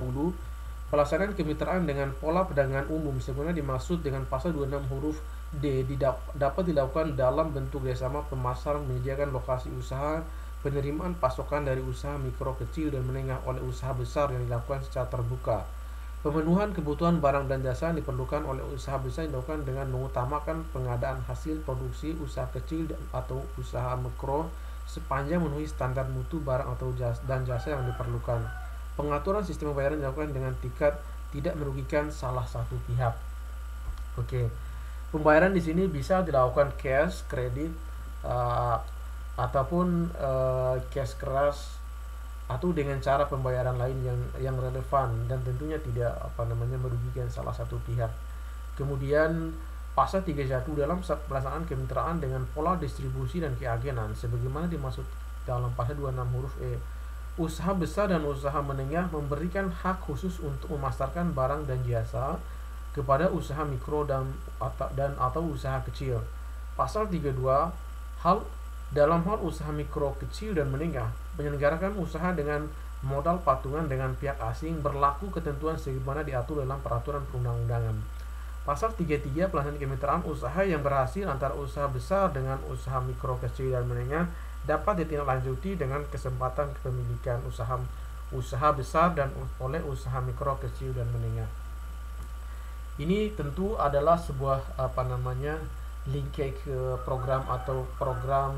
pelaksanaan kemitraan dengan pola perdagangan umum sebenarnya dimaksud dengan pasal 26 huruf D dapat dilakukan dalam bentuk kerjasama pemasaran, menyediakan lokasi usaha, penerimaan pasokan dari usaha mikro, kecil, dan menengah oleh usaha besar yang dilakukan secara terbuka. Pemenuhan kebutuhan barang dan jasa yang diperlukan oleh usaha besar dilakukan dengan mengutamakan pengadaan hasil produksi usaha kecil atau usaha mikro sepanjang memenuhi standar mutu barang atau jasa yang diperlukan. Pengaturan sistem pembayaran dilakukan dengan tingkat tidak merugikan salah satu pihak. Oke. Pembayaran di sini bisa dilakukan cash, kredit, ataupun cash keras, atau dengan cara pembayaran lain yang relevan dan tentunya tidak merugikan salah satu pihak. Kemudian pasal 31 dalam pelaksanaan kemitraan dengan pola distribusi dan keagenan sebagaimana dimaksud dalam pasal 26 huruf E. Usaha besar dan usaha menengah memberikan hak khusus untuk memasarkan barang dan jasa kepada usaha mikro dan atau usaha kecil. Pasal 32 dalam hal usaha mikro, kecil dan menengah menyelenggarakan usaha dengan modal patungan dengan pihak asing berlaku ketentuan sebagaimana diatur dalam peraturan perundang-undangan. Pasal 33 pelaksanaan kemitraan usaha yang berhasil antara usaha besar dengan usaha mikro, kecil dan menengah dapat ditindaklanjuti dengan kesempatan kepemilikan usaha besar dan oleh usaha mikro, kecil dan menengah. Ini tentu adalah sebuah linkage ke program atau program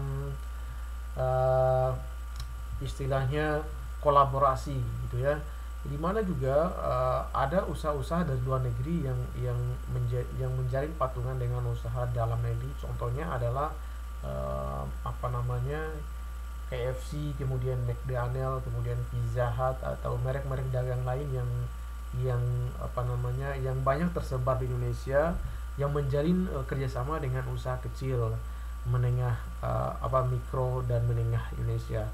istilahnya kolaborasi gitu ya, di mana juga ada usaha-usaha dari luar negeri yang menjalin patungan dengan usaha dalam negeri. Contohnya adalah KFC, kemudian McDonald, kemudian Pizza Hut atau merek-merek dagang lain yang banyak tersebar di Indonesia yang menjalin kerjasama dengan usaha kecil, menengah, mikro dan menengah Indonesia.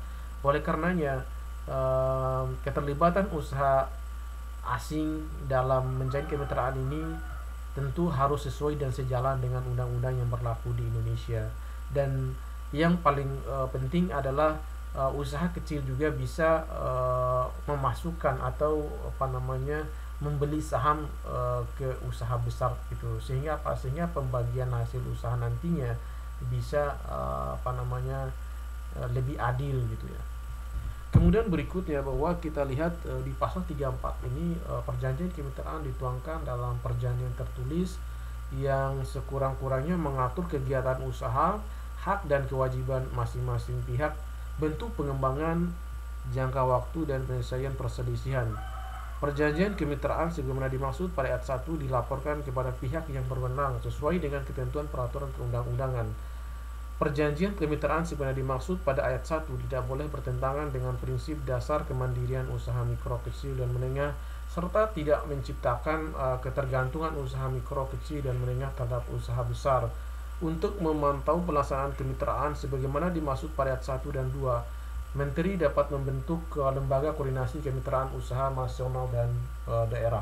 Oleh karenanya keterlibatan usaha asing dalam menjalin kemitraan ini tentu harus sesuai dan sejalan dengan undang-undang yang berlaku di Indonesia. Dan yang paling penting adalah usaha kecil juga bisa memasukkan atau membeli saham ke usaha besar gitu, sehingga pembagian hasil usaha nantinya bisa lebih adil gitu ya. Kemudian berikutnya bahwa kita lihat di pasal 34 ini perjanjian kemitraan dituangkan dalam perjanjian tertulis yang sekurang-kurangnya mengatur kegiatan usaha, hak dan kewajiban masing-masing pihak, bentuk pengembangan, jangka waktu dan penyelesaian perselisihan. Perjanjian kemitraan sebagaimana dimaksud pada ayat 1 dilaporkan kepada pihak yang berwenang sesuai dengan ketentuan peraturan perundang-undangan. Perjanjian kemitraan sebagaimana dimaksud pada ayat 1 tidak boleh bertentangan dengan prinsip dasar kemandirian usaha mikro, kecil dan menengah, serta tidak menciptakan ketergantungan usaha mikro, kecil dan menengah terhadap usaha besar. Untuk memantau pelaksanaan kemitraan sebagaimana dimaksud pada ayat 1 dan 2, Menteri dapat membentuk lembaga koordinasi kemitraan usaha nasional dan daerah.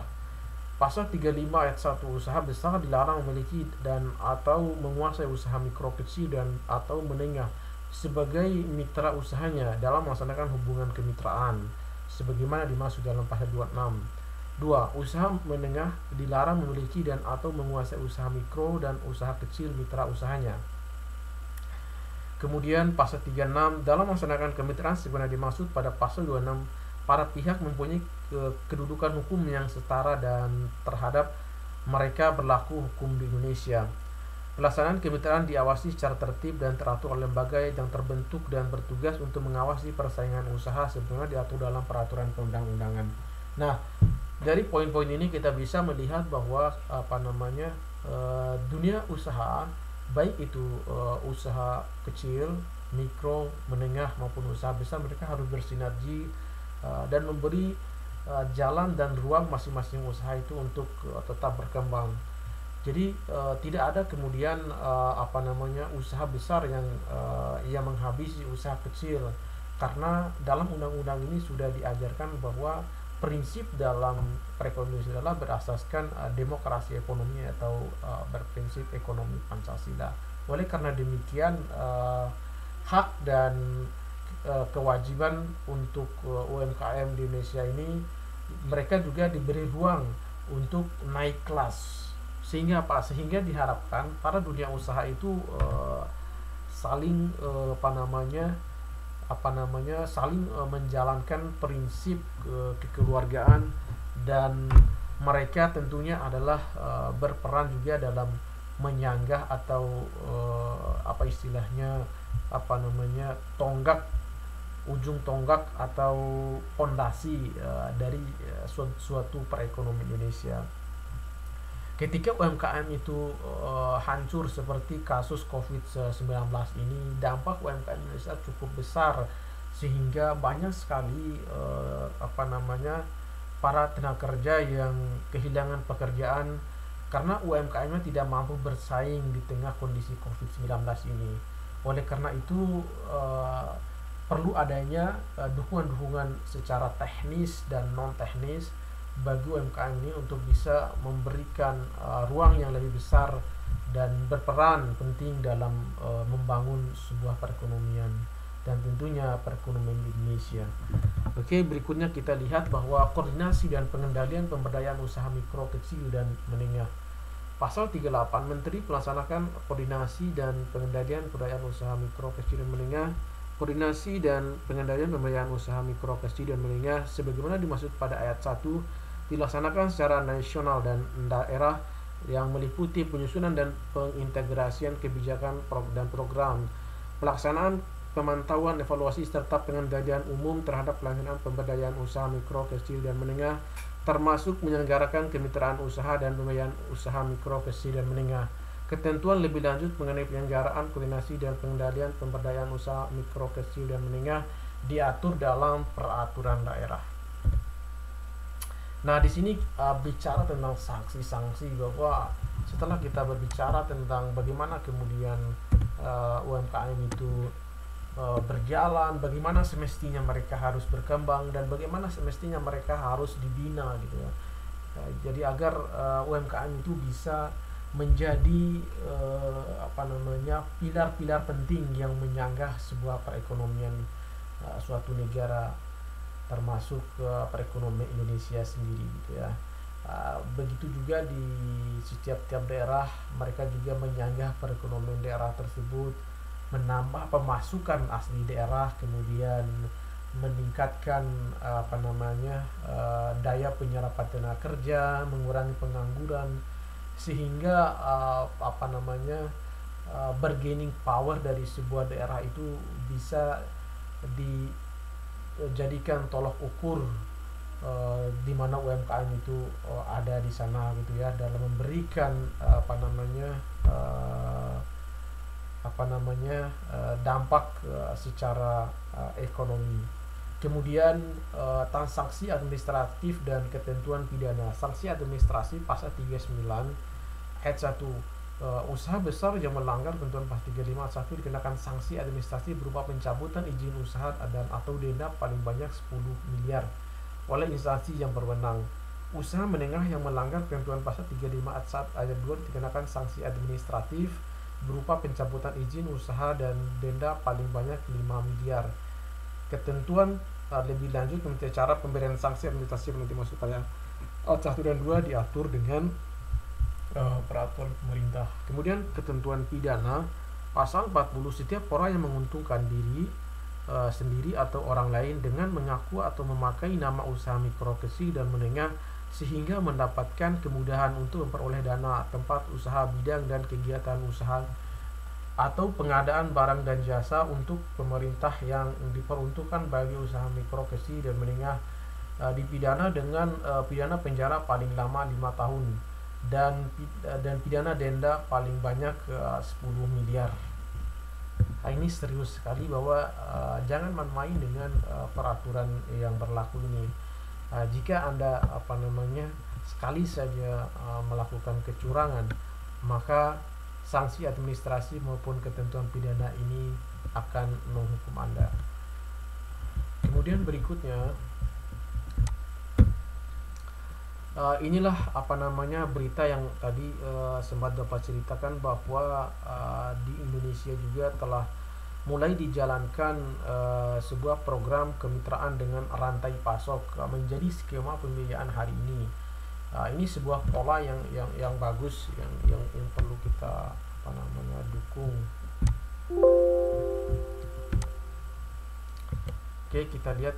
Pasal 35 ayat 1, usaha besar dilarang memiliki dan atau menguasai usaha mikro, kecil dan atau menengah sebagai mitra usahanya dalam melaksanakan hubungan kemitraan sebagaimana dimaksud dalam pasal 26. 2. Usaha menengah dilarang memiliki dan atau menguasai usaha mikro dan usaha kecil mitra usahanya. Kemudian pasal 36 dalam melaksanakan kemitraan sebagaimana dimaksud pada pasal 26, para pihak mempunyai kedudukan hukum yang setara dan terhadap mereka berlaku hukum di Indonesia. Pelaksanaan kemitraan diawasi secara tertib dan teratur oleh lembaga yang terbentuk dan bertugas untuk mengawasi persaingan usaha sebagaimana diatur dalam peraturan perundang-undangan. Nah, dari poin-poin ini kita bisa melihat bahwa dunia usaha, baik itu usaha kecil, mikro, menengah maupun usaha besar, mereka harus bersinergi dan memberi jalan dan ruang masing-masing usaha itu untuk tetap berkembang. Jadi tidak ada kemudian usaha besar yang menghabisi usaha kecil, karena dalam undang-undang ini sudah diajarkan bahwa prinsip dalam perekonomian adalah berasaskan demokrasi ekonomi atau berprinsip ekonomi Pancasila. Oleh karena demikian hak dan kewajiban untuk UMKM di Indonesia ini, mereka juga diberi ruang untuk naik kelas, sehingga diharapkan para dunia usaha itu saling saling menjalankan prinsip kekeluargaan, dan mereka tentunya adalah berperan juga dalam menyanggah atau ujung tonggak atau fondasi dari suatu perekonomian Indonesia. Ketika UMKM itu hancur seperti kasus COVID-19 ini, dampak UMKM Indonesia cukup besar sehingga banyak sekali para tenaga kerja yang kehilangan pekerjaan karena UMKM-nya tidak mampu bersaing di tengah kondisi COVID-19 ini. Oleh karena itu perlu adanya dukungan-dukungan secara teknis dan non teknis bagi UMKM ini untuk bisa memberikan ruang yang lebih besar dan berperan penting dalam membangun sebuah perekonomian dan tentunya perekonomian Indonesia. Oke, berikutnya kita lihat bahwa koordinasi dan pengendalian pemberdayaan usaha mikro, kecil, dan menengah. Pasal 38, Menteri melaksanakan koordinasi dan pengendalian pemberdayaan usaha mikro, kecil, dan menengah. Koordinasi dan pengendalian pemberdayaan usaha mikro, kecil, dan menengah sebagaimana dimaksud pada ayat 1 dilaksanakan secara nasional dan daerah yang meliputi penyusunan dan pengintegrasian kebijakan dan program, pelaksanaan pemantauan, evaluasi, serta pengendalian umum terhadap pelaksanaan pemberdayaan usaha mikro, kecil, dan menengah, termasuk menyelenggarakan kemitraan usaha dan pembiayaan usaha mikro, kecil, dan menengah. Ketentuan lebih lanjut mengenai penyelenggaraan, koordinasi, dan pengendalian pemberdayaan usaha mikro, kecil, dan menengah diatur dalam peraturan daerah. Nah, di sini bicara tentang sanksi-sanksi, bahwa setelah kita berbicara tentang bagaimana kemudian UMKM itu berjalan, bagaimana semestinya mereka harus berkembang dan bagaimana semestinya mereka harus dibina gitu ya. Jadi agar UMKM itu bisa menjadi pilar-pilar penting yang menyanggah sebuah perekonomian suatu negara, termasuk perekonomian Indonesia sendiri gitu ya. Begitu juga di setiap daerah, mereka juga menyanggah perekonomian daerah tersebut, menambah pemasukan asli daerah, kemudian meningkatkan daya penyerapan tenaga kerja, mengurangi pengangguran, sehingga bargaining power dari sebuah daerah itu bisa dijadikan tolok ukur di mana UMKM itu ada di sana gitu ya, dalam memberikan dampak secara ekonomi. Kemudian sanksi administratif dan ketentuan pidana. Sanksi administrasi pasal 39 ayat 1, usaha besar yang melanggar ketentuan pasal 35 ayat 1 dikenakan sanksi administrasi berupa pencabutan izin usaha dan atau denda paling banyak 10 miliar oleh instansi yang berwenang. Usaha menengah yang melanggar ketentuan pasal 35 ayat 2 dikenakan sanksi administratif berupa pencabutan izin usaha dan denda paling banyak 5 miliar. Ketentuan lebih lanjut mengenai cara pemberian sanksi administrasi yang nanti masuk pada ayat 1 dan 2 diatur dengan peraturan pemerintah. Kemudian ketentuan pidana pasal 40, setiap orang yang menguntungkan diri sendiri atau orang lain dengan mengaku atau memakai nama usaha mikro, kecil, dan menengah sehingga mendapatkan kemudahan untuk memperoleh dana tempat usaha, bidang dan kegiatan usaha atau pengadaan barang dan jasa untuk pemerintah yang diperuntukkan bagi usaha mikro, kecil, dan menengah dipidana dengan pidana penjara paling lama 5 tahun dan pidana denda paling banyak 10 miliar. Nah, ini serius sekali bahwa jangan main-main dengan peraturan yang berlaku ini. Jika Anda sekali saja melakukan kecurangan, maka sanksi administrasi maupun ketentuan pidana ini akan menghukum Anda. Kemudian berikutnya, inilah berita yang tadi sempat dapat ceritakan bahwa di Indonesia juga telah mulai dijalankan sebuah program kemitraan dengan rantai pasok menjadi skema pembiayaan hari ini. Ini sebuah pola yang bagus yang perlu kita dukung. Oke, kita lihat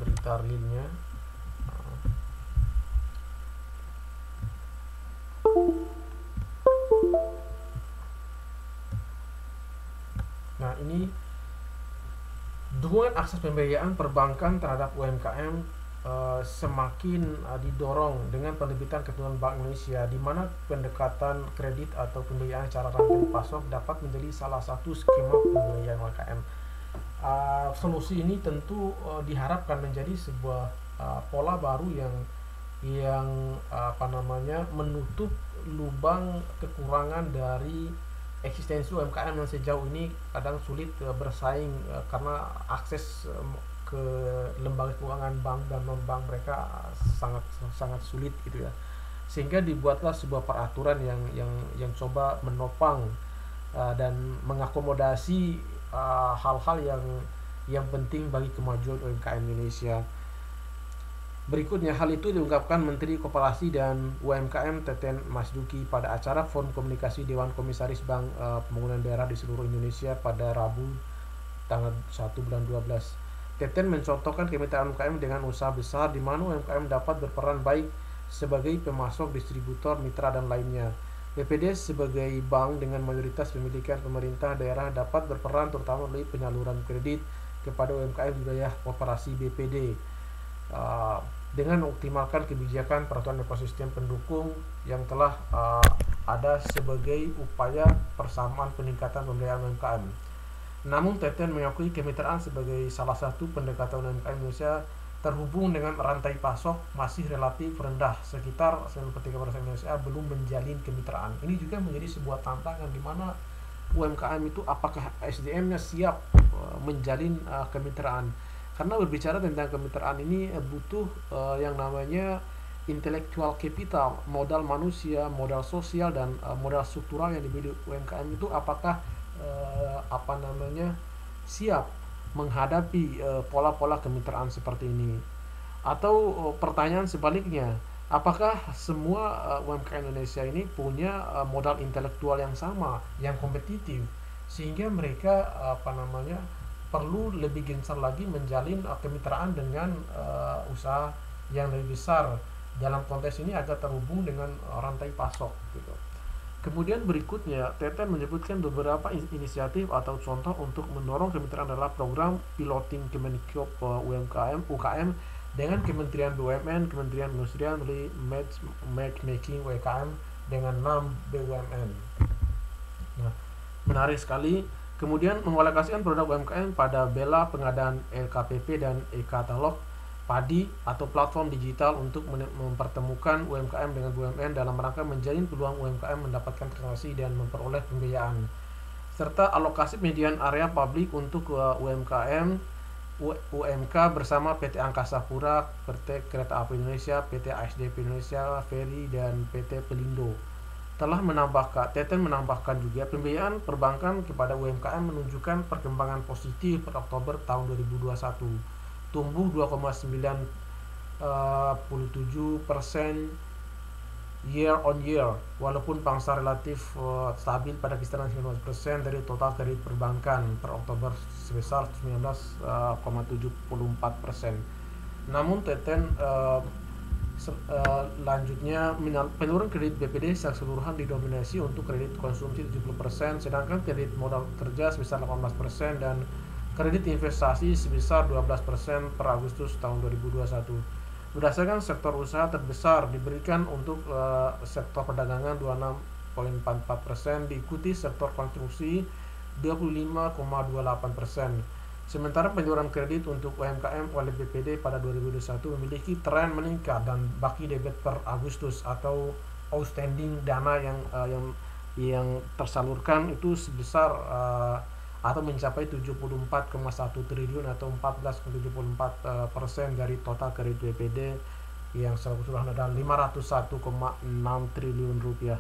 berita realnya. Nah, ini dukungan akses pembiayaan perbankan terhadap UMKM semakin didorong dengan penerbitan ketentuan Bank Indonesia, di mana pendekatan kredit atau pembiayaan secara rantai pasok dapat menjadi salah satu skema pembiayaan UMKM. Solusi ini tentu diharapkan menjadi sebuah pola baru yang menutup lubang kekurangan dari eksistensi UMKM yang sejauh ini kadang sulit bersaing karena akses ke lembaga keuangan bank dan non bank mereka sangat sulit gitu ya, sehingga dibuatlah sebuah peraturan yang coba menopang dan mengakomodasi hal-hal yang penting bagi kemajuan UMKM Indonesia. Berikutnya, hal itu diungkapkan Menteri Koperasi dan UMKM Teten Mas Duki pada acara Forum Komunikasi Dewan Komisaris Bank Pembangunan Daerah di seluruh Indonesia pada Rabu tanggal 1 bulan 12. Teten mencontohkan kemitraan UMKM dengan usaha besar di mana UMKM dapat berperan baik sebagai pemasok, distributor, mitra, dan lainnya. BPD sebagai bank dengan mayoritas pemilikan pemerintah daerah dapat berperan terutama melalui penyaluran kredit kepada UMKM di wilayah koperasi BPD dengan mengoptimalkan kebijakan peraturan ekosistem pendukung yang telah ada sebagai upaya persamaan peningkatan pembiayaan UMKM. Namun Teten mengakui kemitraan sebagai salah satu pendekatan UMKM Indonesia terhubung dengan rantai pasok masih relatif rendah, sekitar 93% Indonesia belum menjalin kemitraan. Ini juga menjadi sebuah tantangan di mana UMKM itu apakah SDM-nya siap menjalin kemitraan. Karena berbicara tentang kemitraan ini butuh yang namanya intellectual capital, modal manusia, modal sosial, dan modal struktural yang dimiliki UMKM itu apakah siap menghadapi pola-pola kemitraan seperti ini. Atau pertanyaan sebaliknya, apakah semua UMKM Indonesia ini punya modal intelektual yang sama, yang kompetitif, sehingga mereka perlu lebih gencar lagi menjalin kemitraan dengan usaha yang lebih besar. Dalam konteks ini agak terhubung dengan rantai pasok gitu. Kemudian berikutnya, Teten menyebutkan beberapa inisiatif atau contoh untuk mendorong kemitraan adalah program piloting Kemenkop UKM dengan Kementerian BUMN, Kementerian Perindustrian melalui matchmaking UMKM dengan 6 BUMN. Nah, menarik sekali. Kemudian mengalokasikan produk UMKM pada bela pengadaan LKPP dan e-katalog padi atau platform digital untuk mempertemukan UMKM dengan BUMN dalam rangka menjalin peluang UMKM mendapatkan transaksi dan memperoleh pembiayaan, serta alokasi median area publik untuk UMK bersama PT Angkasa Pura, PT Kereta Api Indonesia, PT ASDP Indonesia Ferry, dan PT Pelindo. Teten menambahkan juga pembiayaan perbankan kepada UMKM menunjukkan perkembangan positif per Oktober tahun 2021, tumbuh 2,97% year on year, walaupun pangsa relatif stabil pada kisaran 19% dari total kredit perbankan per Oktober sebesar 19,74%. Namun Teten lanjutnya penyaluran kredit BPD secara keseluruhan didominasi untuk kredit konsumsi 70%, sedangkan kredit modal kerja sebesar 18% dan kredit investasi sebesar 12% per Agustus tahun 2021. Berdasarkan sektor usaha terbesar diberikan untuk sektor perdagangan 26,44%, diikuti sektor konstruksi 25,28%. Sementara penyaluran kredit untuk UMKM oleh BPD pada 2021 memiliki tren meningkat dan baki debit per Agustus atau outstanding dana yang tersalurkan itu sebesar atau mencapai 74,1 triliun atau 14,74% dari total kredit BPD yang secara keseluruhan adalah 501,6 triliun rupiah.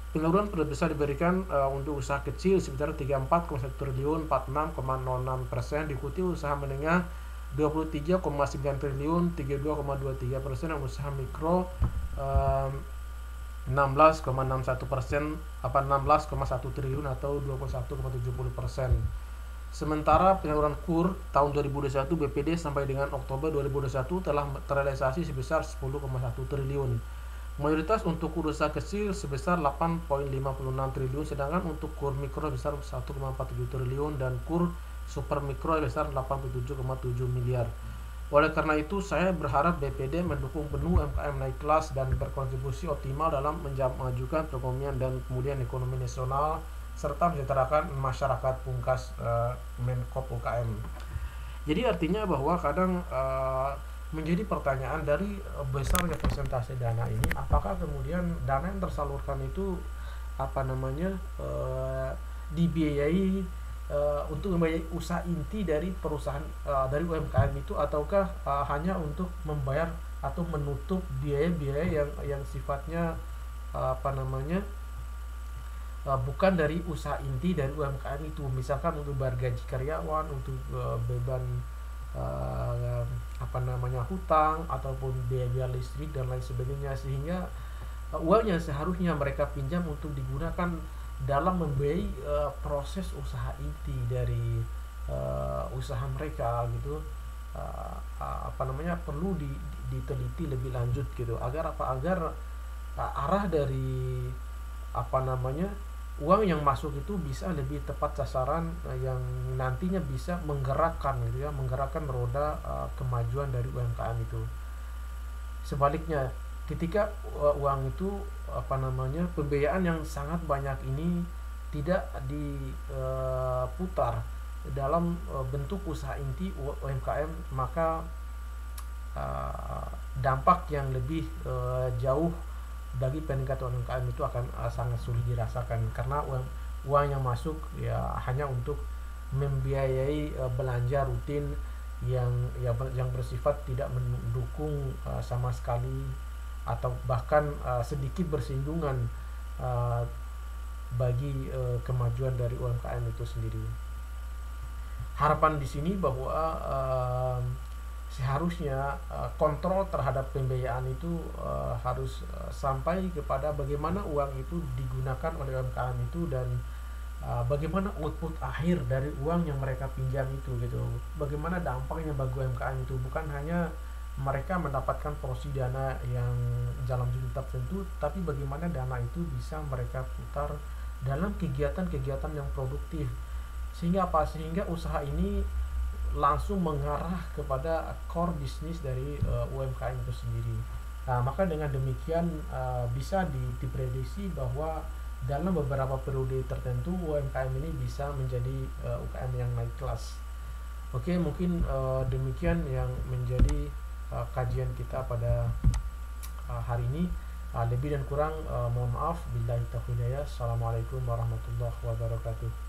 Penyaluran terbesar diberikan untuk usaha kecil sebesar 34,1 triliun 46,06%, diikuti usaha menengah 23,9 triliun 32,23%, dan usaha mikro 16,61%, 16,1 triliun atau 21,70%. Sementara penyaluran KUR tahun 2021 BPD sampai dengan Oktober 2021 telah terrealisasi sebesar 10,1 triliun. Mayoritas untuk KUR usaha kecil sebesar 8,56 triliun, sedangkan untuk KUR mikro sebesar 1,47 triliun dan KUR super mikro sebesar 87,7 miliar. Oleh karena itu, saya berharap BPD mendukung penuh UMKM naik kelas dan berkontribusi optimal dalam memajukan perekonomian dan kemudian ekonomi nasional serta mesejahterakan masyarakat pungkas Menkop UKM. Jadi artinya bahwa kadang menjadi pertanyaan dari besarnya persentase dana ini, apakah kemudian dana yang tersalurkan itu apa namanya dibiayai untuk membiayai usaha inti dari perusahaan dari UMKM itu, ataukah hanya untuk membayar atau menutup biaya-biaya yang sifatnya apa namanya bukan dari usaha inti dari UMKM itu, misalkan untuk bayar gaji karyawan, untuk beban apa namanya hutang ataupun biaya listrik dan lain sebagainya, sehingga uangnya seharusnya mereka pinjam untuk digunakan dalam membiayai proses usaha inti dari usaha mereka gitu. Apa namanya perlu diteliti lebih lanjut gitu, agar arah dari apa namanya uang yang masuk itu bisa lebih tepat sasaran, yang nantinya bisa menggerakkan gitu ya, menggerakkan roda kemajuan dari UMKM itu. Sebaliknya, ketika uang itu apa namanya pembiayaan yang sangat banyak ini tidak diputar dalam bentuk usaha inti UMKM, maka dampak yang lebih jauh bagi peningkatan UMKM itu akan sangat sulit dirasakan, karena uang yang masuk ya hanya untuk membiayai belanja rutin yang bersifat tidak mendukung sama sekali atau bahkan sedikit bersinggungan bagi kemajuan dari UMKM itu sendiri. Harapan di sini bahwa seharusnya kontrol terhadap pembiayaan itu harus sampai kepada bagaimana uang itu digunakan oleh UMKM itu, dan bagaimana output akhir dari uang yang mereka pinjam itu gitu. Bagaimana dampaknya bagi UMKM itu, bukan hanya mereka mendapatkan porsi dana yang dalam jumlah tertentu, tapi bagaimana dana itu bisa mereka putar dalam kegiatan-kegiatan yang produktif, sehingga sehingga usaha ini langsung mengarah kepada core bisnis dari UMKM itu sendiri. Nah, maka dengan demikian bisa diprediksi bahwa dalam beberapa periode tertentu UMKM ini bisa menjadi UKM yang naik kelas. Oke, mungkin demikian yang menjadi kajian kita pada hari ini. Lebih dan kurang mohon maaf. Billahi taufiq hidayah. Assalamualaikum warahmatullahi wabarakatuh.